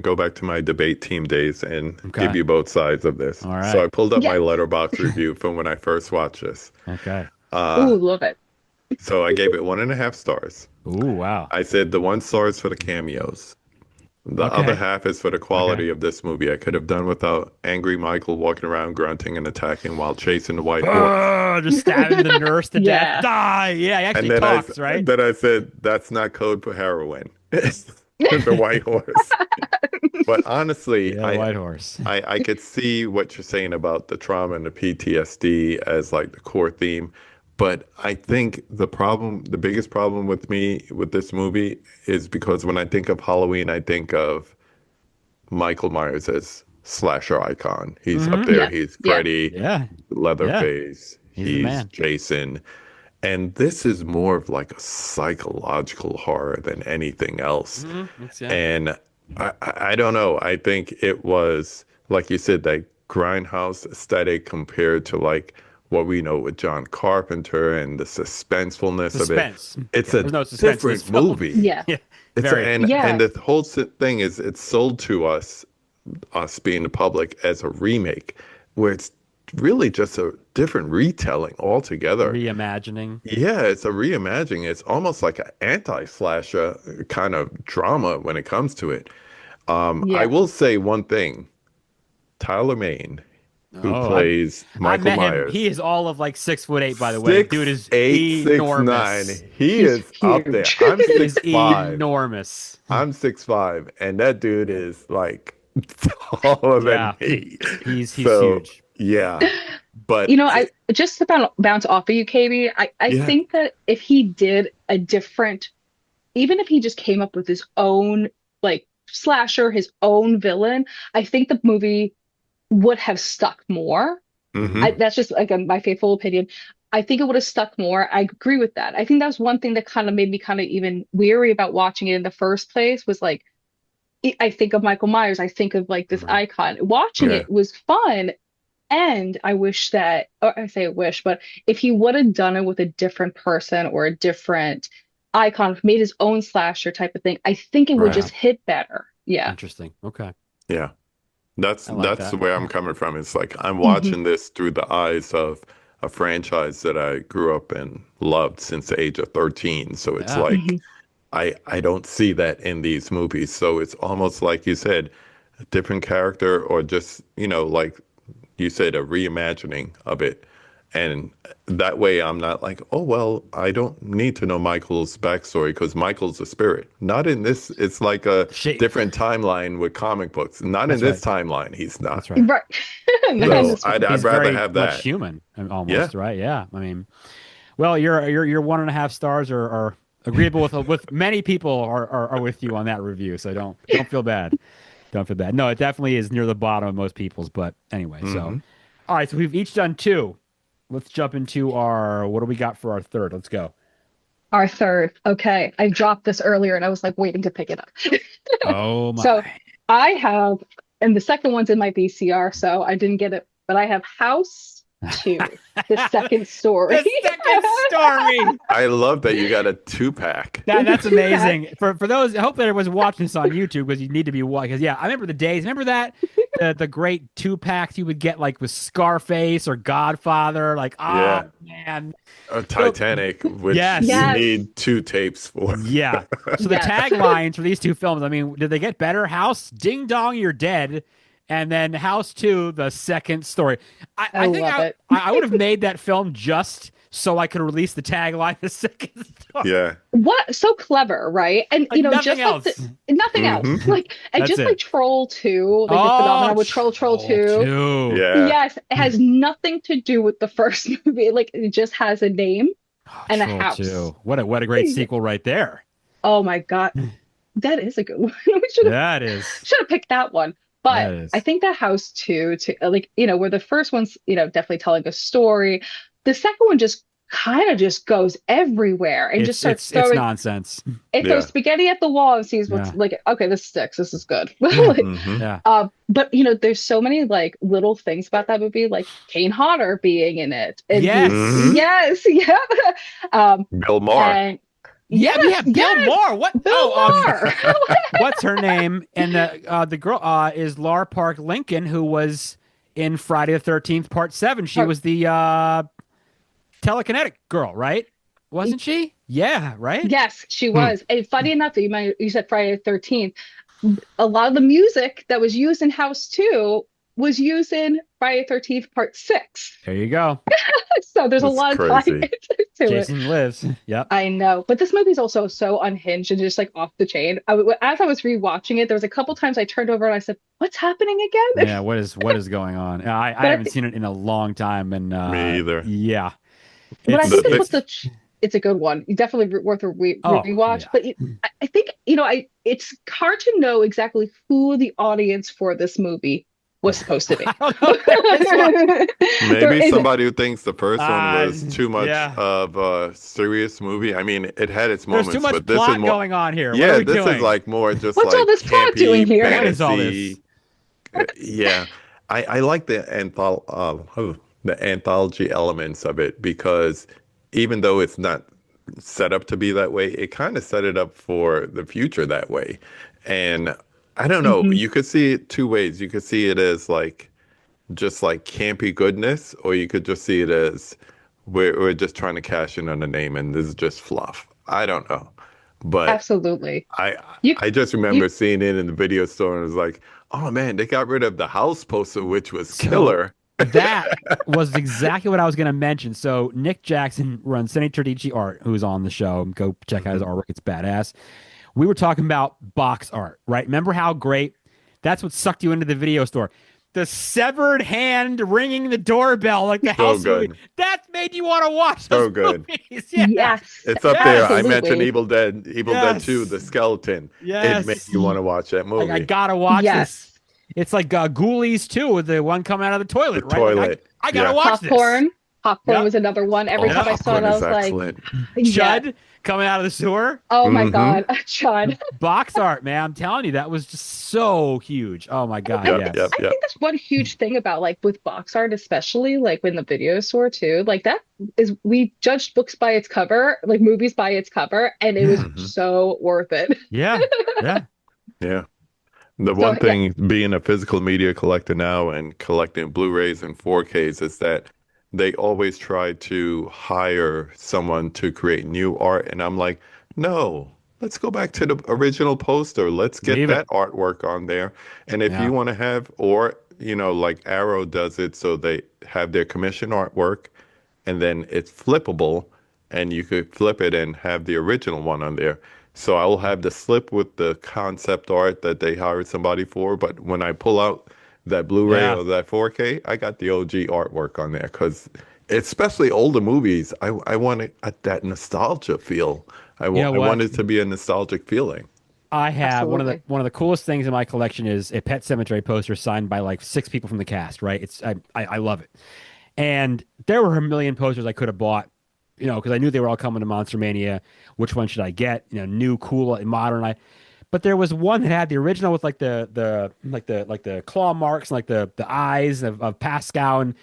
go back to my debate team days and give Okay. you both sides of this. All So right. I pulled up my Yes. letterbox review from when I first watched this. Okay. Uh, Ooh, love it. so I gave it 1.5 stars. Ooh, wow. I said the 1 star is for the cameos. The other Okay. half is for the Okay. quality of this movie. I could have done without angry Michael walking around grunting and attacking while chasing the white horse. Oh, just stabbing the nurse to death. Yeah. Die. Yeah, he And actually then talks, right? I said that's not code for heroin. The white horse. But honestly, Yeah, the white horse. I could see what you're saying about the trauma and the PTSD as like the core theme. But I think the biggest problem with me with this movie is because when I think of Halloween, I think of Michael Myers as slasher icon. He's up Mm-hmm. there. Yeah. He's Yeah. Freddy, Yeah. Yeah. Leatherface. He's the He's man. Jason. And this is more of like a psychological horror than anything else. Mm-hmm. Yeah. And I don't know. I think it was, like you said, that grindhouse aesthetic compared to like what we know with John Carpenter and the suspensefulness of it. Suspense. It's Yeah, a there's no suspense in this different film. movie. Yeah. Yeah. It's Very. Yeah. and the whole thing is it's sold to us being the public as a remake, where it's really just a different retelling altogether. Reimagining. Yeah, it's a reimagining. It's almost like an anti-slasher kind of drama when it comes to it. I Yeah. will say one thing. Tyler Mane, who Oh, plays I Michael met him. He Myers, is all of like 6'8", by the way. Dude six is eight, 6'9". enormous. He He's is up there. huge. I'm He is 6'5". enormous. I'm 6'5", and that dude is like taller than Yeah. me. He's So huge. yeah, but I just to bounce off of you, KB, I yeah, think that if he did a different, even if he just came up with his own like slasher, his own villain, I think the movie would have stuck more. hmm That's just like my faithful opinion. I think it would have stuck more. I agree with that. I think that's one thing that kind of made me kind of even weary about watching it in the first place was like, I think of Michael Myers, I think of like this Mhm. icon. Watching yeah, it was fun. And I wish that, or I say wish, but if he would have done it with a different person or a different icon, made his own slasher type of thing, I think it would right, Yeah. just hit better. Yeah. Interesting. Okay. yeah. That's I like that's that. where I'm coming from. It's like I'm Hmm. watching this through the eyes of a franchise that I grew up and loved since the age of 13. So it's Yeah. like Hmm. I don't see that in these movies. So it's almost like you said, a different character or just, like you said, a reimagining of it. And that way I'm not like, oh, well, I don't need to know Michael's backstory because Michael's a spirit. Not in this. It's like a She, different timeline with comic books. Not in that's right. this timeline. He's not. That's right. Right. And Not in So this one. I'd he's rather very have much that. human, Yeah. almost, right? Yeah. I mean, well, your 1.5 stars are agreeable with many people are with you on that review, so don't feel bad. Don't feel bad. No, it definitely is near the bottom of most people's, but anyway, so hmm all right, so we've each done two. Let's jump into our what do we got for our third? Let's go. Our third. Okay. I dropped this earlier and I was like waiting to pick it up. Oh So my. I have, and the second one's in my VCR, so I didn't get it, but I have House 2, the second story. The second story. I love that you got a 2-pack. It's a That's two pack. amazing. For those, I hope that everyone's watching this on YouTube because you need to be watching. Because yeah, I remember the days. Remember that the great 2-packs you would get like with Scarface or Godfather. Like, Yeah. oh man, Titanic, which Yes. you Yes. need 2 tapes for. yeah. So the Yes. taglines for these two films, I mean, did they get better? House, Ding Dong, You're Dead, and then House 2, the second story. I I think love it. I would have made that film just so I could release the tagline, the second story. Yeah. What so clever, right? And Like you know, nothing just else. like nothing else. Mhm. Like and That's just it. like Troll 2, like the phenomenon with Troll 2. Two. Yeah. Yes, it has nothing to do with the first movie. Like it just has a name Oh, and a Troll house. 2. What a great sequel right there. Oh my God. That is a good one. We That is. should have picked that one. That But is. I think that House 2 to like, you know, where the first one's, you know, definitely telling a story. The second one just kind of just goes everywhere and just starts It's throwing nonsense. it Yeah. throws spaghetti at the wall and sees what's Yeah. like, okay, this sticks. This is good. Mhm. Yeah. But you know, there's so many like little things about that movie, like Kane Hodder being in it. And Yes. Mhm. yes, yeah. Um, Bill Maher. and Yeah, we have Bill yes, Moore. What? Bill Maher. What's her name? And the girl is Laura Park Lincoln, who was in Friday the 13th, Part 7. She was the telekinetic girl, right? Wasn't she? Yeah, right? Yes, she was. And funny enough that you said Friday the 13th. A lot of the music that was used in House 2 was used in Friday the 13th Part 6. There you go. So there's a That's lot of crazy. time to it. Jason lives. Yep. I know, but this movie's also so unhinged and just like off the chain. As I was rewatching it, there was a couple times I turned over and I said, "What's happening again?" Yeah, what is going on? I I haven't thi- seen it in a long time, and Me either. Yeah, But I It's- think The- that's it's a good one. Definitely worth a Oh, rewatch. yeah. But I think you know, it's hard to know exactly who the audience for this movie was supposed to be. I don't know. There is one. There Maybe isn't. somebody who thinks the first one was too much yeah. of a serious movie. I mean, it had its There's moments, too much but this plot is more. going on here. What Yeah, are we this doing? is like more just What's like all this plot campy doing here? What is all fantasy. Yeah, I like the anthology elements of it because even though it's not set up to be that way, it kind of set it up for the future that way. And I don't know, Mhm. you could see it 2 ways. You could see it as like just like campy goodness, or you could just see it as we're just trying to cash in on the name and this is just fluff. I don't know. But Absolutely. I You I just remember you seeing it in the video store and it was like, oh man, they got rid of the house poster, which was killer. That was exactly what I was going to mention. So Nick Jackson runs Cindy Terdici Art, who's on the show. Go check out his artwork; it's badass. We were talking about box art, right? Remember how great? That's what sucked you into the video store. The severed hand ringing the doorbell, like the So house good. movie. That made you want to watch So those good. movies. Yeah. yes. It's up there. I Absolutely. mentioned Evil Dead Yes. 2, the skeleton. Yes. It made you want to watch that movie. Like, I gotta watch Yes. this. It's like Ghoulies too, with the one coming out of the toilet, The right? Like, toilet. I gotta Yeah. watch this. Popcorn Yeah. was another one. Every Oh, time I saw it, popcorn I is was like, excellent. yeah. Chud coming out of the sewer. Oh my Mhm. God, Chud. Box art, man. I'm telling you, that was just so huge. Oh my god, Yep, yes. yep, I yep. think that's one huge thing about like with box art, especially like in the video store too. Like that is we judged books by its cover, like movies by its cover, and it was Mhm. so worth it. Yeah, yeah. Yeah. The So, one yeah. thing being a physical media collector now and collecting Blu-rays and 4Ks is that they always try to hire someone to create new art. And I'm like, no, let's go back to the original poster. Let's get Leave it. that artwork on there. And if Yeah. you want to have, or, you know, like Arrow does it, so they have their commission artwork and then it's flippable and you could flip it and have the original one on there. So I will have the slip with the concept art that they hired somebody for, but when I pull out that Blu-ray Yeah. or that 4K, I got the OG artwork on there because especially older movies, I want that nostalgia feel. You know I what? want it to be a nostalgic feeling. I have Absolutely. one of the coolest things in my collection is a Pet Cemetery poster signed by like 6 people from the cast. Right? I love it. And there were a million posters I could have bought. because I knew they were all coming to Monster Mania. Which one should I get? New, cool, and modern. But there was one that had the original with like the claw marks and like the eyes of Pascal, and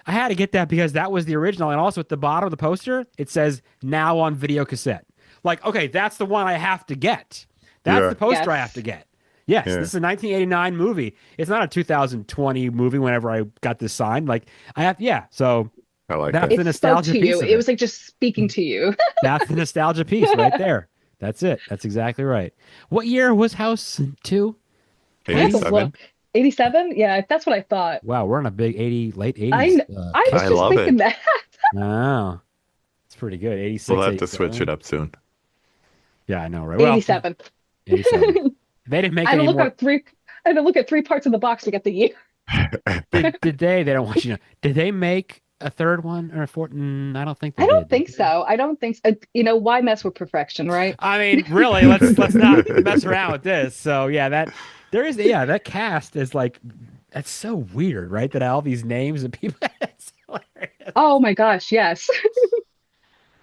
I had to get that because that was the original. And also at the bottom of the poster, it says now on video cassette. Like, okay, that's the one I have to get. That's the poster I have to get. Yes, this is a 1989 movie. It's not a 2020 movie whenever I got this signed. Like, I have, so I like that's that. the nostalgia piece of it. It was like just speaking to you. That's the nostalgia piece right there. That's it. That's exactly right. What year was House 2? I have to 87. look. 87? Yeah, that's what I thought. Wow, we're in a big late 80s. I was I just love thinking it. that. Oh, it's pretty good. 86. We'll have to 87. switch it up soon. Yeah, I know, right? 87. 87. They didn't make I had to any look more. I had to look at 3 parts of the box to get the year. Did they? They don't want you to know. Did they make a third one or a fourth? I don't think they I did. don't think so. I don't think so. Why mess with perfection, right? I mean, really, let's not mess around with this. So yeah, that cast is like, that's so weird, right? That all these names and people. It's hilarious. Oh my gosh, yes.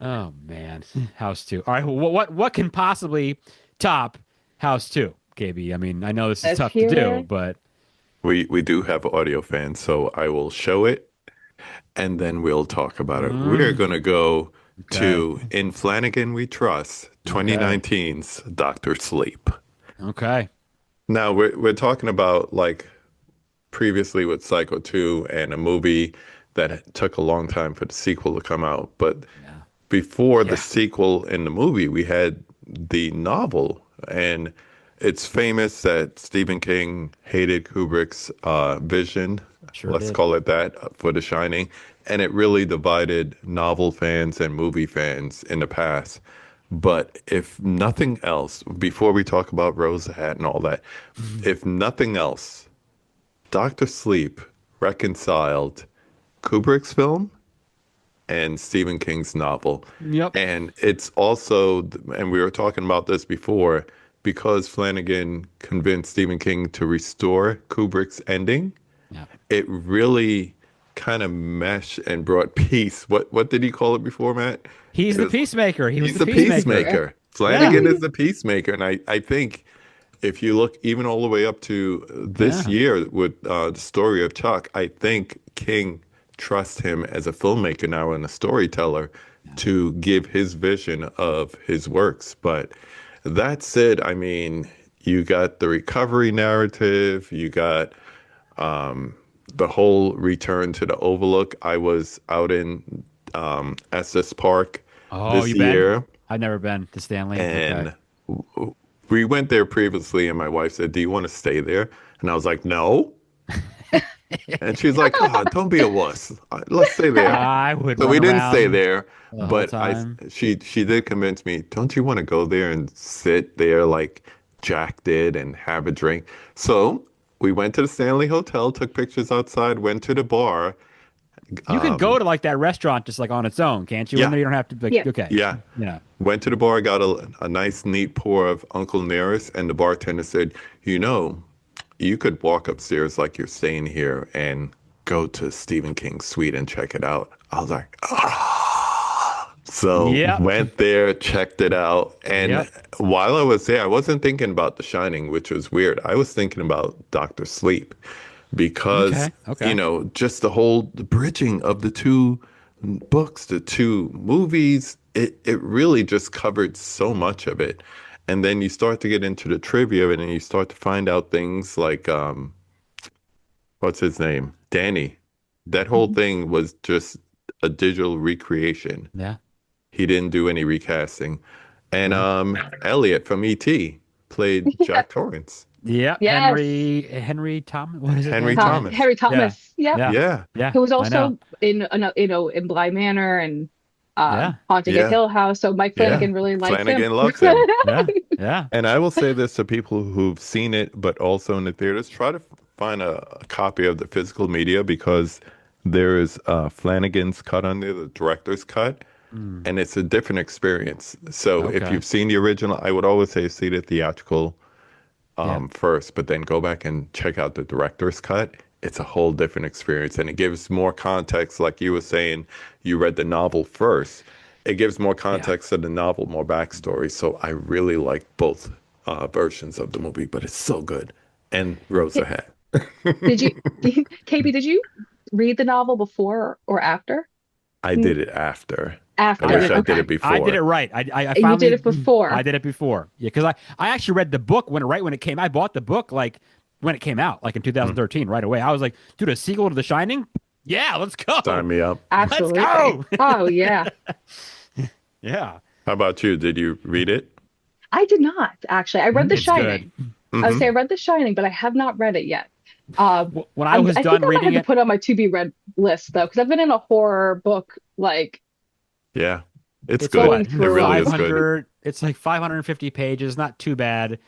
Oh man, House 2. All right, what can possibly top House 2, KB? I mean, I know this is Let's tough to hear do, it. but We do have audio fans, so I will show it and then we'll talk about it. We're going to go to In Flanagan We Trust, 2019's Doctor Sleep. okay. Now we're talking about like previously with Psycho 2 and a movie that took a long time for the sequel to come out, but before the sequel in the movie, we had the novel, and it's famous that Stephen King hated Kubrick's vision, let's call it that, for The Shining, and it really divided novel fans and movie fans in the past. But if nothing else, before we talk about Rose Hat and all that, if nothing else, Dr. Sleep reconciled Kubrick's film and Stephen King's novel. Yep. And it's also, and we were talking about this before, because Flanagan convinced Stephen King to restore Kubrick's ending, it really kind of meshed and brought peace. What did he call it before, Matt? He's the peacemaker. He's the peacemaker. Flanagan is the peacemaker. And I think if you look even all the way up to this year with the story of Chuck, I think King trust him as a filmmaker now and a storyteller to give his vision of his works. But that said, I mean, you got the recovery narrative, you got the whole return to the Overlook. I was out in Estes Park this year. I've never been to Stanley. And we went there previously, and my wife said, "Do you want to stay there?" And I was like, "No." And she's like, "Oh, don't be a wuss. Let's stay there." I would. So we didn't stay there, the but whole time. she did convince me. Don't you want to go there and sit there like Jack did and have a drink? So we went to the Stanley Hotel, took pictures outside, went to the bar. You can go to like that restaurant just like on its own, can't you? Yeah. You don't have to. Like, okay. Yeah. Went to the bar, got a nice neat pour of Uncle Nearest, and the bartender said, you could walk upstairs like you're staying here and go to Stephen King's suite and check it out. I was like, ah. So went there, checked it out. And while I was there, I wasn't thinking about The Shining, which was weird. I was thinking about Dr. Sleep because, just the bridging of the two books, the two movies, it really just covered so much of it. And then you start to get into the trivia of it, and you start to find out things like, what's his name? Danny. That whole thing was just a digital recreation. Yeah. He didn't do any recasting. And Elliot from E.T. played Jack Torrance. Yeah. Yes. Henry Thomas. What is it? Henry Thomas. Harry Thomas. Yeah. Who was also in Bly Manor and Haunting a Hill House. So Mike Flanagan really likes him. Flanagan loves him. Yeah. And I will say this to people who've seen it, but also in the theaters, try to find a copy of the physical media, because there is Flanagan's cut on there, the director's cut, and it's a different experience. So if you've seen the original, I would always say see the theatrical first, but then go back and check out the director's cut. It's a whole different experience, and it gives more context. Like you were saying, you read the novel first. it gives more context to the novel, more backstory. So I really like both versions of the movie, but it's so good. And Rosa hat. Did you, KB, did you read the novel before or after? I did it after. I After. wish I did Okay. it before. I did it right. I You finally did it before. I did it before. Yeah, because I actually read the book right when it came. I bought the book like when it came out, like in 2013, right away. I was like, dude, a sequel to The Shining? Yeah, let's go. Sign me up. Absolutely. Let's go. Oh, yeah. Yeah. How about you? Did you read it? I did not, actually. I read The It's Shining. good. I would say I read The Shining, but I have not read it yet. When I was I done think I might reading have it, to put on my to be read list though, because I've been in a horror book like Yeah. It's it's good. going It through really it. is good. 500. It's like 550 pages, not too bad.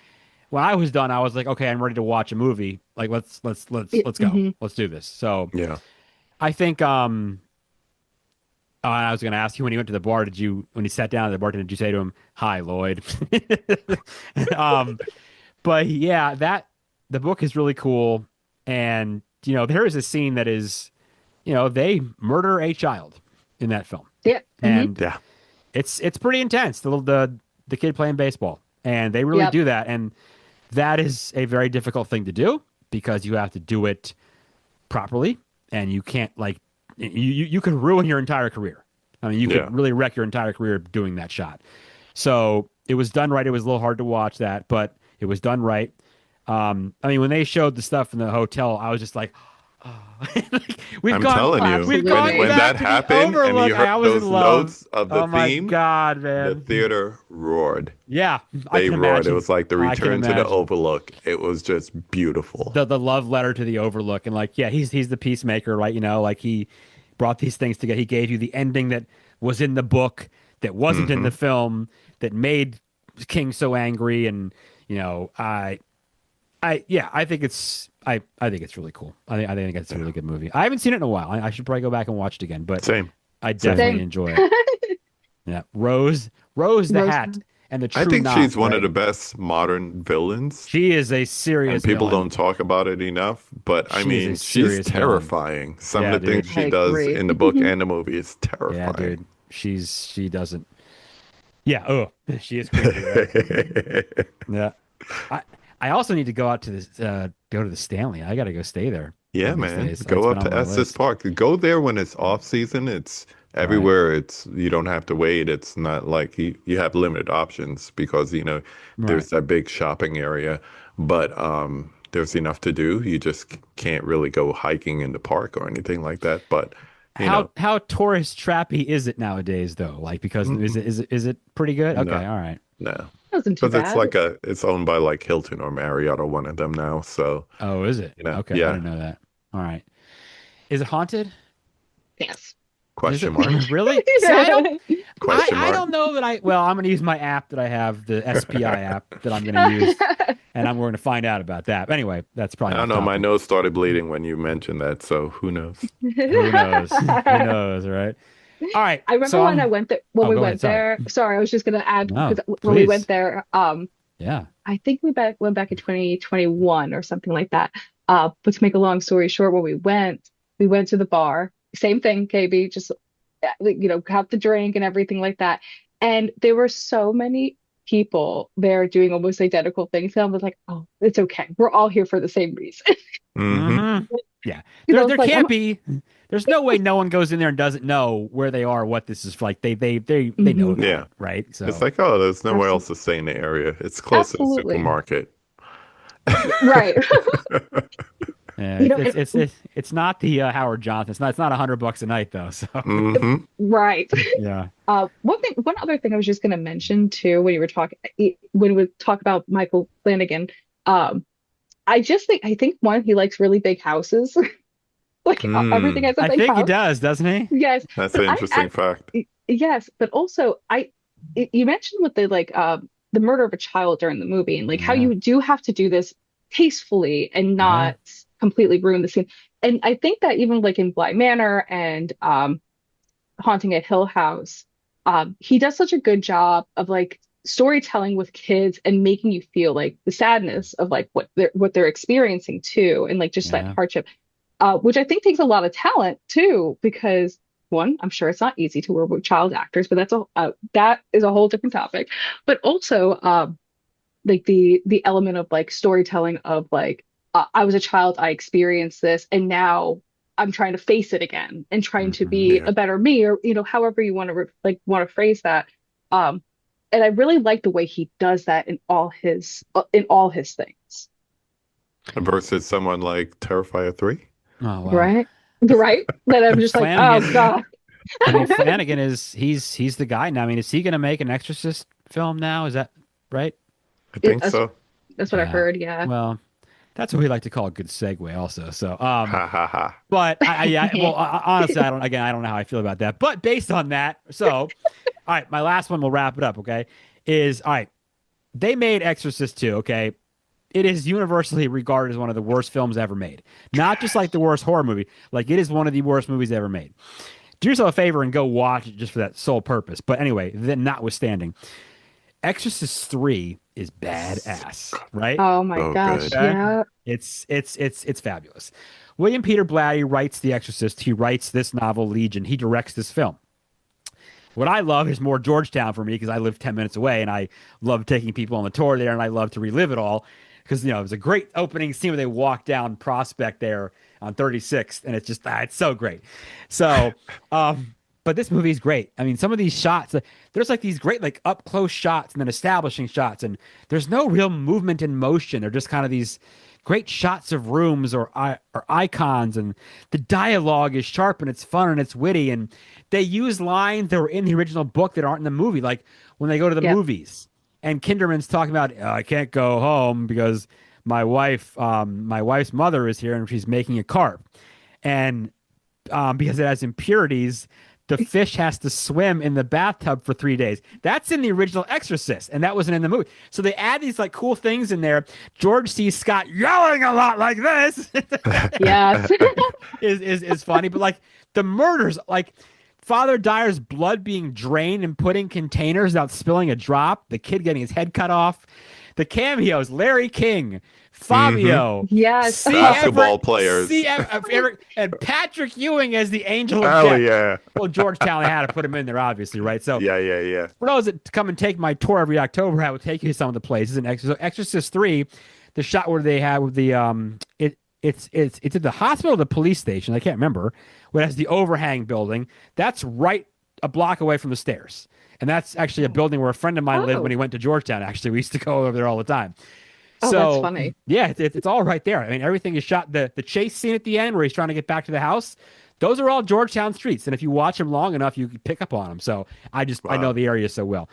When I was done, I was like, okay, I'm ready to watch a movie. Like let's go. Mhm. Let's do this. So Yeah. I think I was going to ask you when he went to the bar, when he sat down at the bar, did you say to him, "Hi, Lloyd"? um, but yeah, the book is really cool, and there is a scene that is, they murder a child in that film, Yeah. and Yeah. it's pretty intense. The kid playing baseball, and they really Yep. do that, and that is a very difficult thing to do because you have to do it properly, and you can't like you could ruin your entire career. I mean, you could really wreck your entire career doing that shot. So it was done right. It was a little hard to watch that, but it was done right. I mean, when they showed the stuff in the hotel, I was just like, oh. I'm telling you, we've Absolutely. gone when back that to the happened and Overlook. you heard I was those in love. notes of the Oh my theme, God, the man. theater roared. Yeah, I They can roared. imagine. It was like the I can return to the imagine. Overlook. It was just beautiful. The love letter to the Overlook, and like, yeah, he's the peacemaker, right? Like he brought these things together. He gave you the ending that was in the book that wasn't in the film that made King so angry, and I think it's really cool. I think it's a really good movie. I haven't seen it in a while. I should probably go back and watch it again, but Same. I definitely Same. enjoy it. Yeah, Rose the Rose- Hat and the True I think Knot, she's one right? of the best modern villains, She is a serious and people villain. don't talk about it enough. But I She is a mean, she's serious villain. terrifying. Some Yeah, of the dude. things she I does agree. in the book and the movie is Yeah, terrifying. dude. She doesn't. Yeah. Oh, she is creepy. Right? Yeah. I also need to go out to this. Go to the Stanley. I got to go stay there. Yeah, one of these man. days. Go It's up been to on my Estes list. Park. Go there when it's off season. It's everywhere. It's you don't have to wait. It's not like you have limited options because there's that big shopping area, but there's enough to do. You just can't really go hiking in the park or anything like that. But How tourist trappy is it nowadays though? Like because is it pretty good? Okay, No. all right. no, Wasn't too because it's bad. like it's owned by like Hilton or Marriott or one of them now. So Oh, is it? Okay, I yeah. didn't know that. All right. Is it haunted? Yes. Question Is it? mark? Really? See, I Question mark? don't know that I'm going to use my app that I have, the SPI app that I'm going to use, and I'm going to find out about that. But anyway, that's I probably don't not know. My topic. nose started bleeding when you mentioned that. So who knows? Who knows? Who knows, right? All right. I remember so when I went there when oh, we go went ahead, sorry. there. Sorry, I was just gonna add No, because when we please. went there, Yeah. I think went back in 2021 or something like that. But to make a long story short, when we went to the bar. Same thing, KB, just have the drink and everything like that. And there were so many people there doing almost identical things. And I was like, oh, it's okay. We're all here for the same reason. Mhm. Yeah. You know, There it's like, can't be. There's no way no one goes in there and doesn't know where they are, what this is like. They know Mhm. about Yeah. it, right? So It's like, oh, there's nowhere else to stay in the area. It's close to the Absolutely. supermarket. Right. yeah, You know, it's not the Howard Johnson. It's not $100 a night though. So hmm right. yeah. One other thing I was just going to mention too, when you were talking, when we talk about Michael Flanagan, I think one, he likes really big houses. Like everything has a I big think he house. does, doesn't he? Yes, That's but an interesting fact. yes, but also you mentioned with the murder of a child during the movie and like how Yeah. you do have to do this tastefully and not completely ruin the scene. And I think that even like in Bly Manor and Haunting at Hill House, he does such a good job of like storytelling with kids and making you feel like the sadness of like what they're experiencing too, and like just that Yeah. hardship, which I think takes a lot of talent too, because one, I'm sure it's not easy to work with child actors, but that is a whole different topic. But also, like the element of like storytelling of like I was a child, I experienced this, and now I'm trying to face it again and trying to be Yeah. a better me, or however you want to want to phrase that. Um, and I really like the way he does that in all his things, Versus someone like Terrifier 3. Oh wow. right? Right? That I'm just like, oh Flanagan. God. I mean, Flanagan is he's the guy now. I mean, is he going to make an Exorcist film now? Is that right? I think That's so. that's what I've Yeah. heard. Yeah. Well, that's what we like to call a good segue, also. So, Ha ha ha. but well, honestly, I don't know how I feel about that. But based on that, so, all right, my last one, we'll wrap it up. Okay, is all right. They made Exorcist 2. Okay, it is universally regarded as one of the worst films ever made. Not just like the worst horror movie, like it is one of the worst movies ever made. Do yourself a favor and go watch it just for that sole purpose. But anyway, then notwithstanding, Exorcist 3 is badass, right? Oh my So gosh. good. Yeah. It's fabulous. William Peter Blatty writes The Exorcist. He writes this novel, Legion. He directs this film. What I love is more Georgetown for me because I live 10 minutes away and I love taking people on the tour there and I love to relive it all because, it was a great opening scene where they walk down Prospect there on 36th and it's just, it's so great. So, but this movie is great. I mean, some of these shots, there's like these great like up close shots and then establishing shots, and there's no real movement and motion. They're just kind of these great shots of rooms or icons, and the dialogue is sharp and it's fun and it's witty, and they use lines that were in the original book that aren't in the movie, like when they go to the Yep. movies and Kinderman's talking about I can't go home because my wife's mother is here and she's making a carp, and because it has impurities, the fish has to swim in the bathtub for 3 days. That's in the original Exorcist, and that wasn't in the movie. So they add these like cool things in there. George C. Scott yelling a lot like this Yes. is funny, but like the murders, like Father Dyer's blood being drained and put in containers without spilling a drop, the kid getting his head cut off, the cameos, Larry King, Fabio, Yes. C. Basketball Everett- players. C. Everett, and Patrick Ewing as the Angel of Hell Death. yeah. Well, Georgetown, they had to put him in there, obviously, right? So Yeah. for those that come and take my tour every October, I will take you to some of the places. And Exorcist 3, the shot where they had with the it's at the hospital or the police station, I can't remember, where it has the overhang building. That's right a block away from the stairs. And that's actually a building where a friend of mine lived Oh. when he went to Georgetown. Actually, we used to go over there all the time. Oh, So that's funny. yeah, it's all right there. I mean, everything is shot. The chase scene at the end where he's trying to get back to the house, those are all Georgetown streets. And if you watch them long enough, you can pick up on them. So I know the area so well.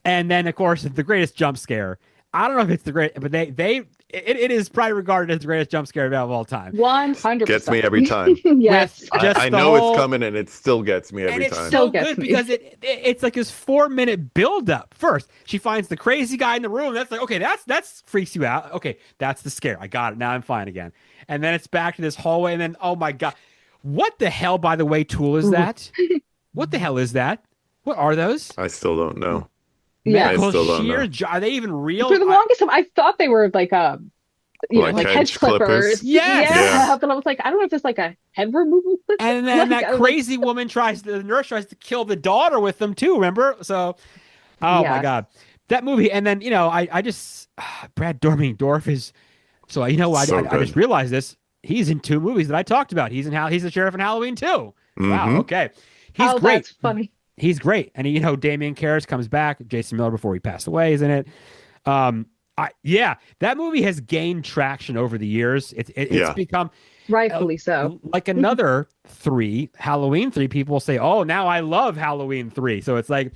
And then of course the greatest jump scare. I don't know if it's the great, but it is probably regarded as the greatest jump scare of all time. 100%. Gets me every time. Yes. With just I the know whole- it's coming and it still gets me and every it's time. so Gets good me. because it's like this 4-minute buildup. First, she finds the crazy guy in the room. That's like, okay, that's freaks you out. Okay, that's the scare. I got it. Now I'm fine again. And then it's back to this hallway. And then, oh my God. What the hell, by the way, tool is that? What the hell is that? What are those? I still don't know. Yeah. I Medical still don't know. shears? Are they even real? For the longest time, I thought they were like Like like hedge hedge clippers. clippers? Yes. Yeah. Yeah. But I was like, I don't know if it's like a head removal clip. And then Like, I that was like, crazy woman the nurse tries to kill the daughter with them too, remember? So, oh my Yes. God. That movie. And then, I just, Brad Dormingdorf is, so, I So I just good. realized this. He's in 2 movies that I talked about. He's the sheriff in Halloween too. Wow. Mhm. Okay. He's oh, great. that's funny. He's great. And Damian Karras comes back. Jason Miller before he passed away is in it. That movie has gained traction over the years. It's Yeah. become Rightfully so. like another 3, Halloween 3. People will say, "Oh, now I love Halloween 3." So it's like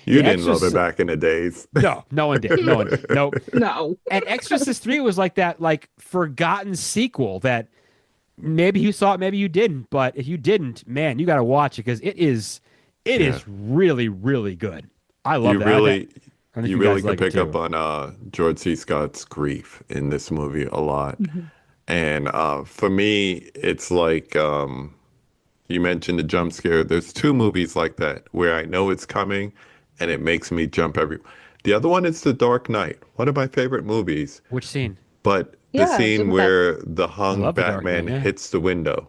You The didn't love it Exorcist- back in the days. no one did. No one did. Nope. No. And Exorcist 3 was like that forgotten sequel that maybe you saw it, maybe you didn't. But if you didn't, man, you got to watch it because it is really, really good. I love You that. really, I think you guys really can like it pick up too. on George C. Scott's grief in this movie a lot. And for me, it's like you mentioned the jump scare. There's 2 movies like that where I know it's coming and it makes me jump every. The other one is The Dark Knight, one of my favorite movies. Which scene? But the Yeah, scene Jim where the I hung love The Dark Batman Knight, yeah. hits the window.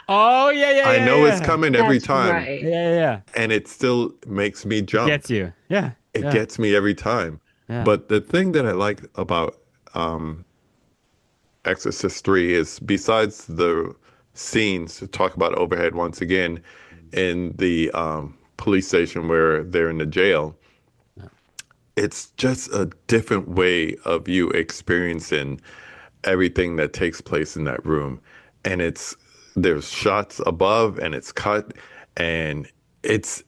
Oh yeah, yeah, I yeah, know it's yeah, coming every That's time, right. yeah, yeah, yeah. and it still makes me It jump. gets you. Yeah, It yeah, gets me every time. yeah. But the thing that I like about um, Exorcist 3 is besides the scenes to talk about overhead once again in the police station where they're in the jail, it's just a different way of you experiencing everything that takes place in that room. And there's shots above and it's cut and it's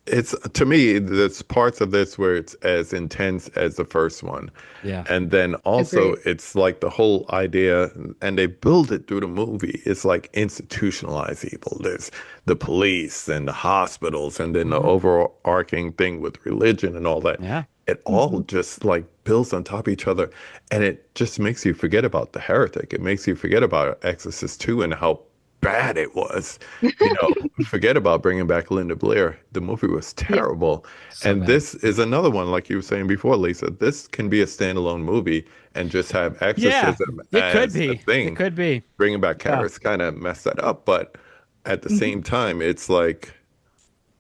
to me there's parts of this where it's as intense as the first one. Yeah. And then also Agreed. it's like the whole idea, and they build it through the movie. It's like institutionalized evil. There's the police and the hospitals, and then the Hmm. overarching thing with religion and all that. Yeah. It all Mhm. just like builds on top of each other, and it just makes you forget about the heretic. It makes you forget about Exorcist 2 and how bad it was. Forget about bringing back Linda Blair. The movie was Yeah. terrible. So And bad. this is another one, like you were saying before, Lisa. This can be a standalone movie and just have Yeah, exorcism it could as a be. It thing. could be. Bringing back Yeah. Karis kind of messed that up. But at the Mhm. same time, it's like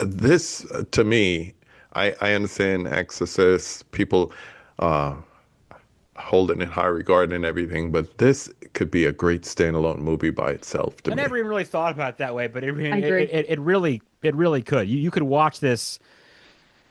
this to me, I understand Exorcist, people uh, hold it in high regard and everything, but this could be a great standalone movie by itself to I me. never even really thought about it that way, but I agree. it really could. You could watch this.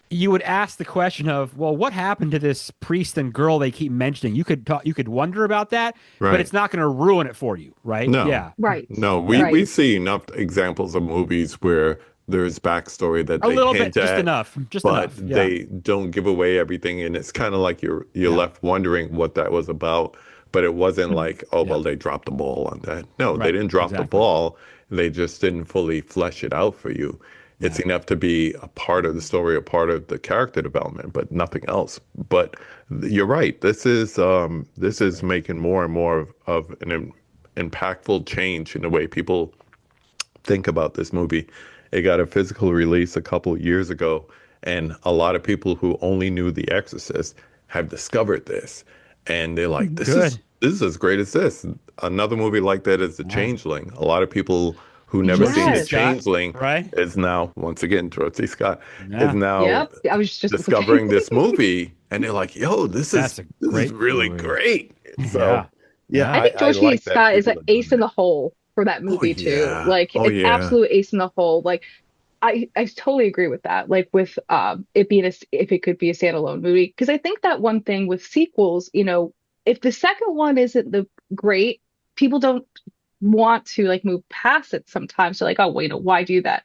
You would ask the question of, well, what happened to this priest and girl they keep mentioning? You could wonder about that, but Right. it's not going to ruin it for you, right? No, Yeah, Right. no, we yeah. we Right. see enough examples of movies where there's backstory that A they little bit, hint just at, enough, just but enough. Yeah, they don't give away everything, and it's kind of like you're yeah, left wondering what that was about. But it wasn't Mhm. like, oh yeah. well, they dropped the ball on that. No, they Right, didn't drop the exactly. ball. They just didn't fully flesh it out for you. It's Yeah, enough to be a part of the story, a part of the character development, but nothing else. But you're right. This is right. making more and more of an impactful change in the way people think about this movie. It got a physical release a couple years ago, and a lot of people who only knew The Exorcist have discovered this, and they're like, Mhm. Good. this is as great as this." Another movie like that is The Yeah. Changeling. A lot of people who never seen George C. The Yes. Scott, Changeling right? is now, once again, George C. Scott is Yeah, now Yep. I was just about to say. discovering this movie, and they're like, "Yo, this is that's a this is great really movie. great." So, Yeah, yeah, yeah. I think I George C. like that Scott is an people are doing ace in that. the hole for that Oh movie too. yeah. Like Oh it's yeah. absolute ace in the hole. Like I totally agree with that. Like with it being if it could be a standalone movie. Because I think that one thing with sequels, if the second one isn't the great, people don't want to like move past it sometimes. So like, oh well, why do that?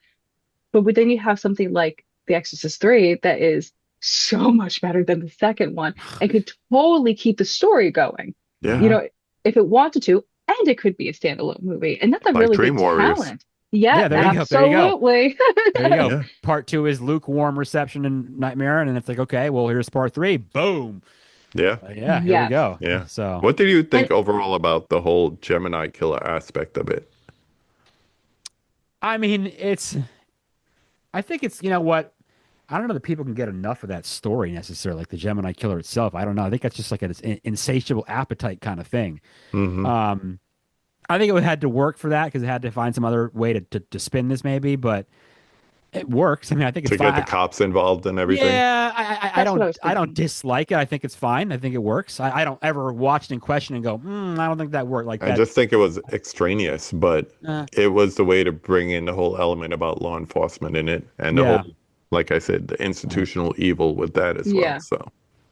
But then you have something like The Exorcist 3 that is so much better than the second one and could totally keep the story going, you Yeah. Uh-huh. know, if it wanted to, and it could be a standalone movie. And that's a Like really Dream big Warriors. talent. Yeah, Yeah, there you go. There you go. absolutely. There you go. Yeah. Part two is lukewarm reception in Nightmare, and then it's like, okay, well, here's part three. Boom. Yeah. Yeah, here we Yes. go. Yeah. So, What did you And think overall about the whole Gemini killer aspect of it? I mean, I think it's, you know what? I don't know that people can get enough of that story necessarily, like the Gemini killer itself. I don't know. I think that's just like an insatiable appetite kind of thing. Hmm. Um, I think it had to work for that because it had to find some other way to spin this maybe, but it works. I mean, I think it's To get the fine. cops involved and everything. Yeah, that's what I was I don't thinking. dislike it. I think it's fine. I think it works. I don't ever watch it in question and go, I don't think that worked like I that. just think it was extraneous, but Uh, it was the way to bring in the whole element about law enforcement in it and the whole, yeah. like I said, the Uh, institutional evil with that as well. Yeah. So,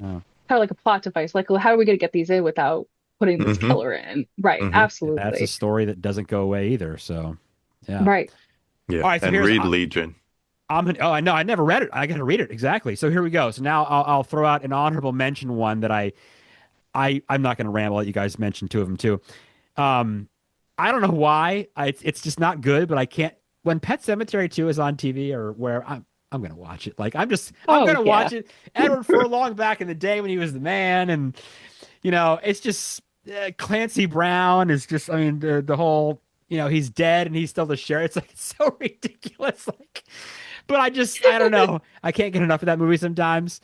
uh, Kind of like a plot device. Like, well, how are we going to get these in without putting this hmm killer in? Right. hmm that's a Absolutely. story that doesn't go away either. So, yeah. Right. Yeah. All right. So And here's read Legion. oh, I know. I never read it. I got to read it exactly. So here we go. So now I'll throw out an honorable mention one that I'm not going to ramble. I'll let you guys mention two of them too. Um, I don't know why. It's just not good. But I can't. When Pet Cemetery 2 is on TV or where I'm going to watch it. Like I'm Oh, going to yeah. watch it. Edward Furlong back in the day when he was the man, and it's just Clancy Brown is just. I mean the whole. He's dead and he's still the sheriff. It's like it's so ridiculous. Like, but I don't know. I can't get enough of that movie sometimes.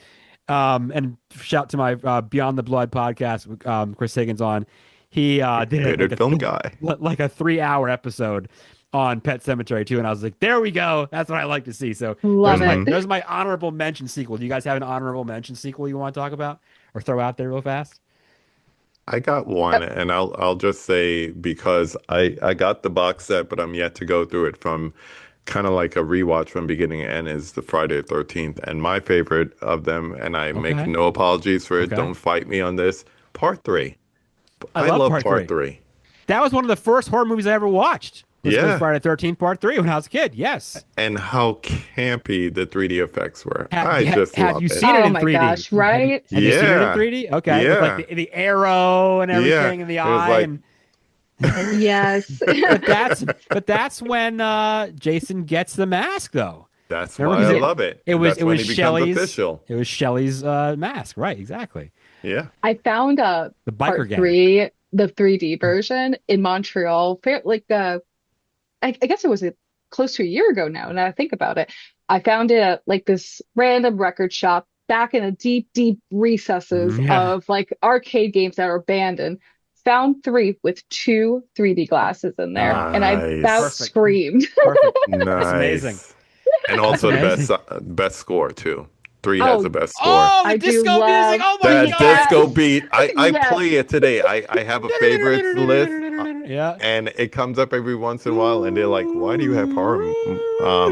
And shout to my Beyond the Blood podcast. Chris Higgins on. He did Rated like film guy. like a 3-hour episode on Pet Cemetery 2, and I was like, there we go. That's what I like to see. So Love it. there's my honorable mention sequel. Do you guys have an honorable mention sequel you want to talk about or throw out there real fast? I got one, and I'll just say because I got the box set, but I'm yet to go through it from kind of like a rewatch from beginning to end is the Friday the 13th. And my favorite of them, and I make Okay. no apologies for it, Okay. don't fight me on this, Part 3. I I love love Part 3. Part 3. That was one of the first horror movies I ever watched. Was Yeah. Friday the 13th Part 3 when I was a kid. Yes. And how campy the 3D effects were. Have, I ha- just have love you it. seen it Oh in my 3D? gosh, right? Have you seen it in Yeah. 3D? Okay. With Yeah. like the arrow and everything in the It was eye. like- And Yes. but that's when Jason gets the mask though. That's Remember, why I 'cause love it. It was That's when he becomes Shelley's official. It was Shelley's mask, right? Exactly. Yeah. I found The biker part gang. 3, the 3D version in Montreal, like I guess it was close to a year ago now, now I think about it. I found it at like this random record shop back in the deep, deep recesses Yeah. of like arcade games that are abandoned. Found 3 with 2 3D glasses in there, and I Nice. about Perfect. screamed. Perfect. Nice. amazing. And also the amazing. best score too. 3 Oh. has the best score. Oh, the I do disco love music! Oh my That yes. god! disco beat. I Yes. play it today. I have a favorites list, Yeah. and it comes up every once in a while, and they're like, "Why do you have horror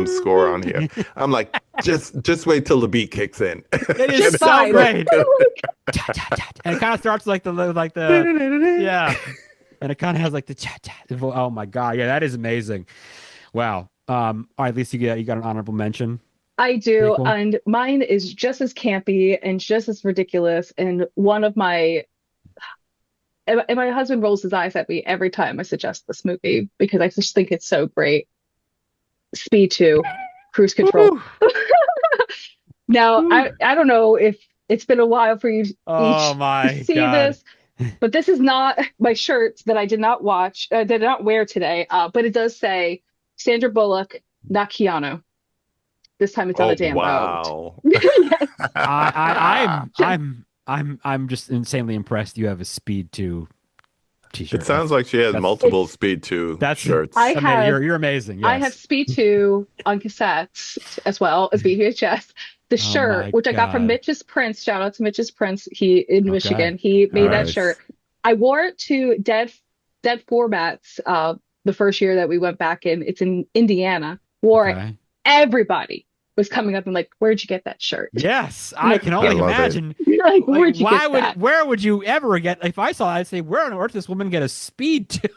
score on here?" I'm like, just wait till the beat kicks in. It is Just so fine. great. And it kind of starts like the yeah, and it kind of has like the chat. Oh my god, yeah, that is amazing. Wow. All right, at least you got an honorable mention. I do, Cool. and mine is just as campy and just as ridiculous. And one of my and my husband rolls his eyes at me every time I suggest this movie because I just think it's so great. Speed 2, Cruise Control. Now, I don't know if it's been a while for you Oh each my to see god. this, but this is not my shirt that I did not did not wear today. But it does say Sandra Bullock, not Keanu. This time it's on Oh a damn boat. wow! I'm just insanely impressed. You have a Speed 2 t-shirt. It sounds like she has That's- multiple Speed 2 That's shirts. I have- you're amazing. Yes. I have Speed 2 on cassettes as well as VHS. The Oh shirt, my which I got from God. Mitch's Prince, shout out to Mitch's Prince, he in Okay. Michigan. He made that Nice. shirt. I wore it to Dead Formats the first year that we went back in. It's in Indiana. Wore it. Okay. Everybody was coming up and like, "Where'd you get that shirt?" Yes, I can only love it. imagine. Like, where'd you why get would that? where would you ever get? If I saw, I'd say, where on earth did this woman get a Speed 2?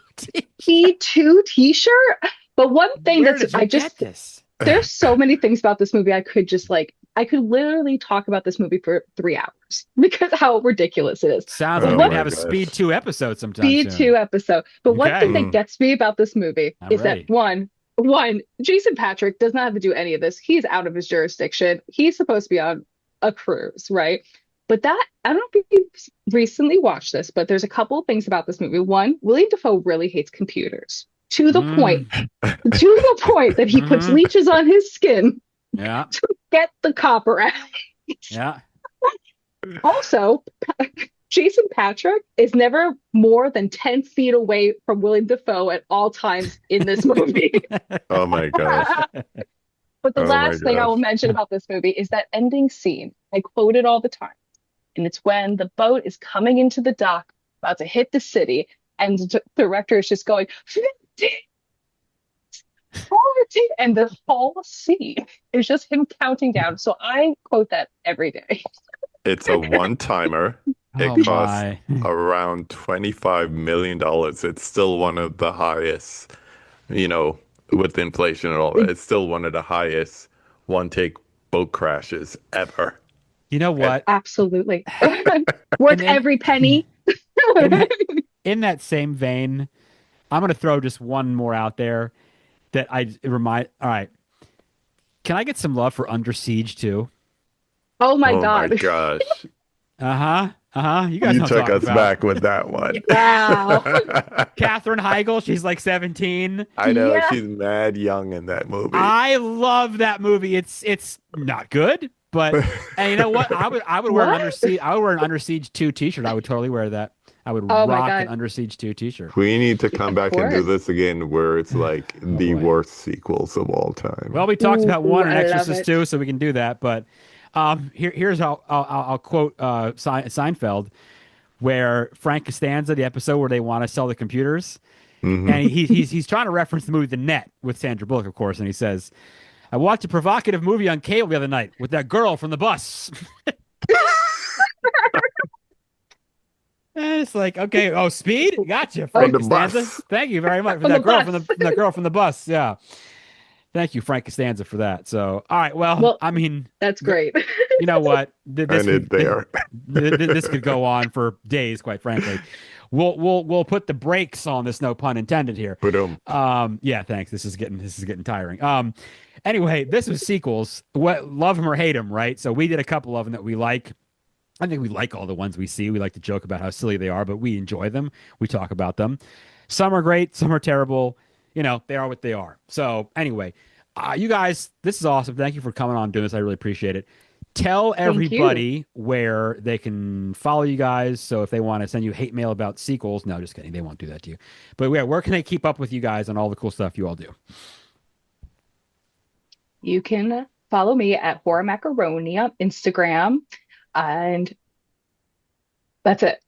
P2 t-shirt. But one thing Where that's did you I just get this? there's so many things about this movie I could literally talk about this movie for 3 hours because how ridiculous it is. Sounds Oh like we'd my have a gosh. Speed 2 episode sometime Speed soon. 2 episode. But one Okay. thing that gets me about this movie I'm is ready. that one, Jason Patrick does not have to do any of this. He's out of his jurisdiction. He's supposed to be on a cruise, right? But that, I don't know if you've recently watched this, but there's a couple of things about this movie. One, William Dafoe really hates computers to the point that he puts Mhm. leeches on his skin Yeah, to get the copper out. yeah. Also, Jason Patrick is never more than 10 feet away from William Dafoe at all times in this movie. Oh my gosh! But the Oh my last thing I gosh. will mention about this movie is that ending scene. I quote it all the time. And it's when the boat is coming into the dock, about to hit the city, and the director is just going, 50, 40, and the whole scene is just him counting down. So I quote that every day. It's a one-timer. It Oh costs my. around $25 million. It's still one of the highest, with inflation and all that. It's still one of the highest one-take boat crashes ever. You know what? Absolutely. Worth And then- every penny. In that same vein, I'm going to throw just one more out there that All right. Can I get some love for Under Siege too? Oh my Oh God. my gosh. You guys You know what I'm took talking us about. back with that one. Wow. Katherine Heigl, she's like 17. I know Yeah. she's mad young in that movie. I love that movie. It's not good, but and you know what? I would wear an What? Under Siege. I would wear an Under Siege 2 t-shirt. I would totally wear that. I would Oh my rock God. an Under Siege 2 t-shirt. We need to come Of back and do course. this again where it's like the boy. worst sequels of all time. Well, we talked about Ooh, one in I love Exorcist it. 2, so we can do that. But here's how I'll quote Seinfeld, where Frank Costanza, the episode where they want to sell the computers, Mhm. and he's trying to reference the movie The Net with Sandra Bullock, of course, and he says, "I watched a provocative movie on cable the other night with that girl from the bus." And it's like, okay, oh, Speed, gotcha, Frank the Costanza. bus. Thank you very much for From that the girl bus. from the girl from the bus. Yeah, thank you, Frank Costanza, for that. So, all right, well, I mean, That's great. you know what? This And it there. this could go on for days, quite frankly. We'll put the brakes on this, no pun intended here. Boom. Yeah, thanks. This is getting tiring. Anyway, this was sequels. What, love them or hate them, right? So we did a couple of them that we like. I think we like all the ones we see. We like to joke about how silly they are, but we enjoy them. We talk about them. Some are great, some are terrible. You know, they are what they are. So anyway, you guys, this is awesome. Thank you for coming on and doing this. I really appreciate it. Tell everybody where they can follow you guys. So if they want to send you hate mail about sequels, no, just kidding. They won't do that to you. But yeah, where can they keep up with you guys on all the cool stuff you all do? You can follow me at Horror Macaroni on Instagram, and that's it.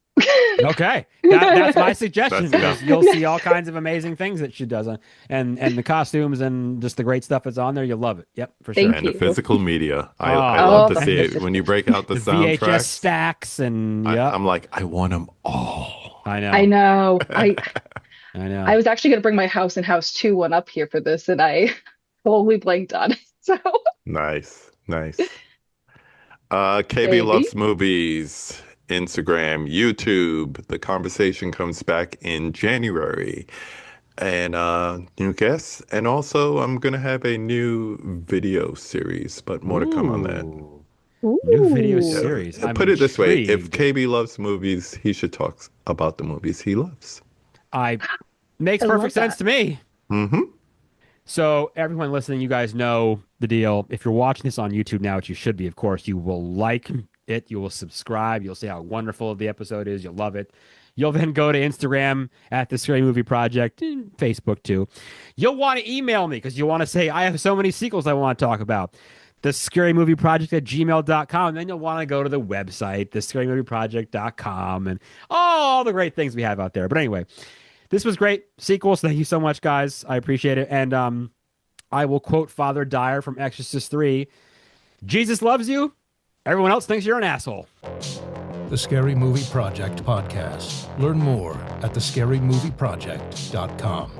Okay, that's my suggestion, That's because you'll see all kinds of amazing things that she does, and the costumes and just the great stuff that's on there. You'll love it. Yep, for sure. Thank And the you. physical media. I Oh, love the to see it. physical- When you break out the The VHS soundtracks, stacks and yeah, I'm like, I want them all. I know, I know. I know. I was actually going to bring my House and House 2 one up here for this, and I totally blanked on it. So Nice. KB Baby. Loves Movies, Instagram, YouTube. The conversation comes back in January. And new guests. And also, I'm going to have a new video series, but more to come on that. Ooh. New video Ooh. series. I'm Put it this way, if intrigued. KB loves movies, he should talk about the movies he loves. Makes I love perfect sense that. to me. Mm-hmm. So everyone listening, you guys know the deal. If you're watching this on YouTube now, which you should be, of course, you will like it. You will subscribe. You'll see how wonderful the episode is. You'll love it. You'll then go to Instagram at the Scary Movie Project, and Facebook too. You'll want to email me because you want to say, I have so many sequels I want to talk about. The Scary Movie Project at gmail.com. And then you'll want to go to the website, thescarymovieproject.com, and all the great things we have out there. But anyway, this was great. Sequels. Thank you so much, guys. I appreciate it. And I will quote Father Dyer from Exorcist 3. Jesus loves you. Everyone else thinks you're an asshole. The Scary Movie Project podcast. Learn more at thescarymovieproject.com.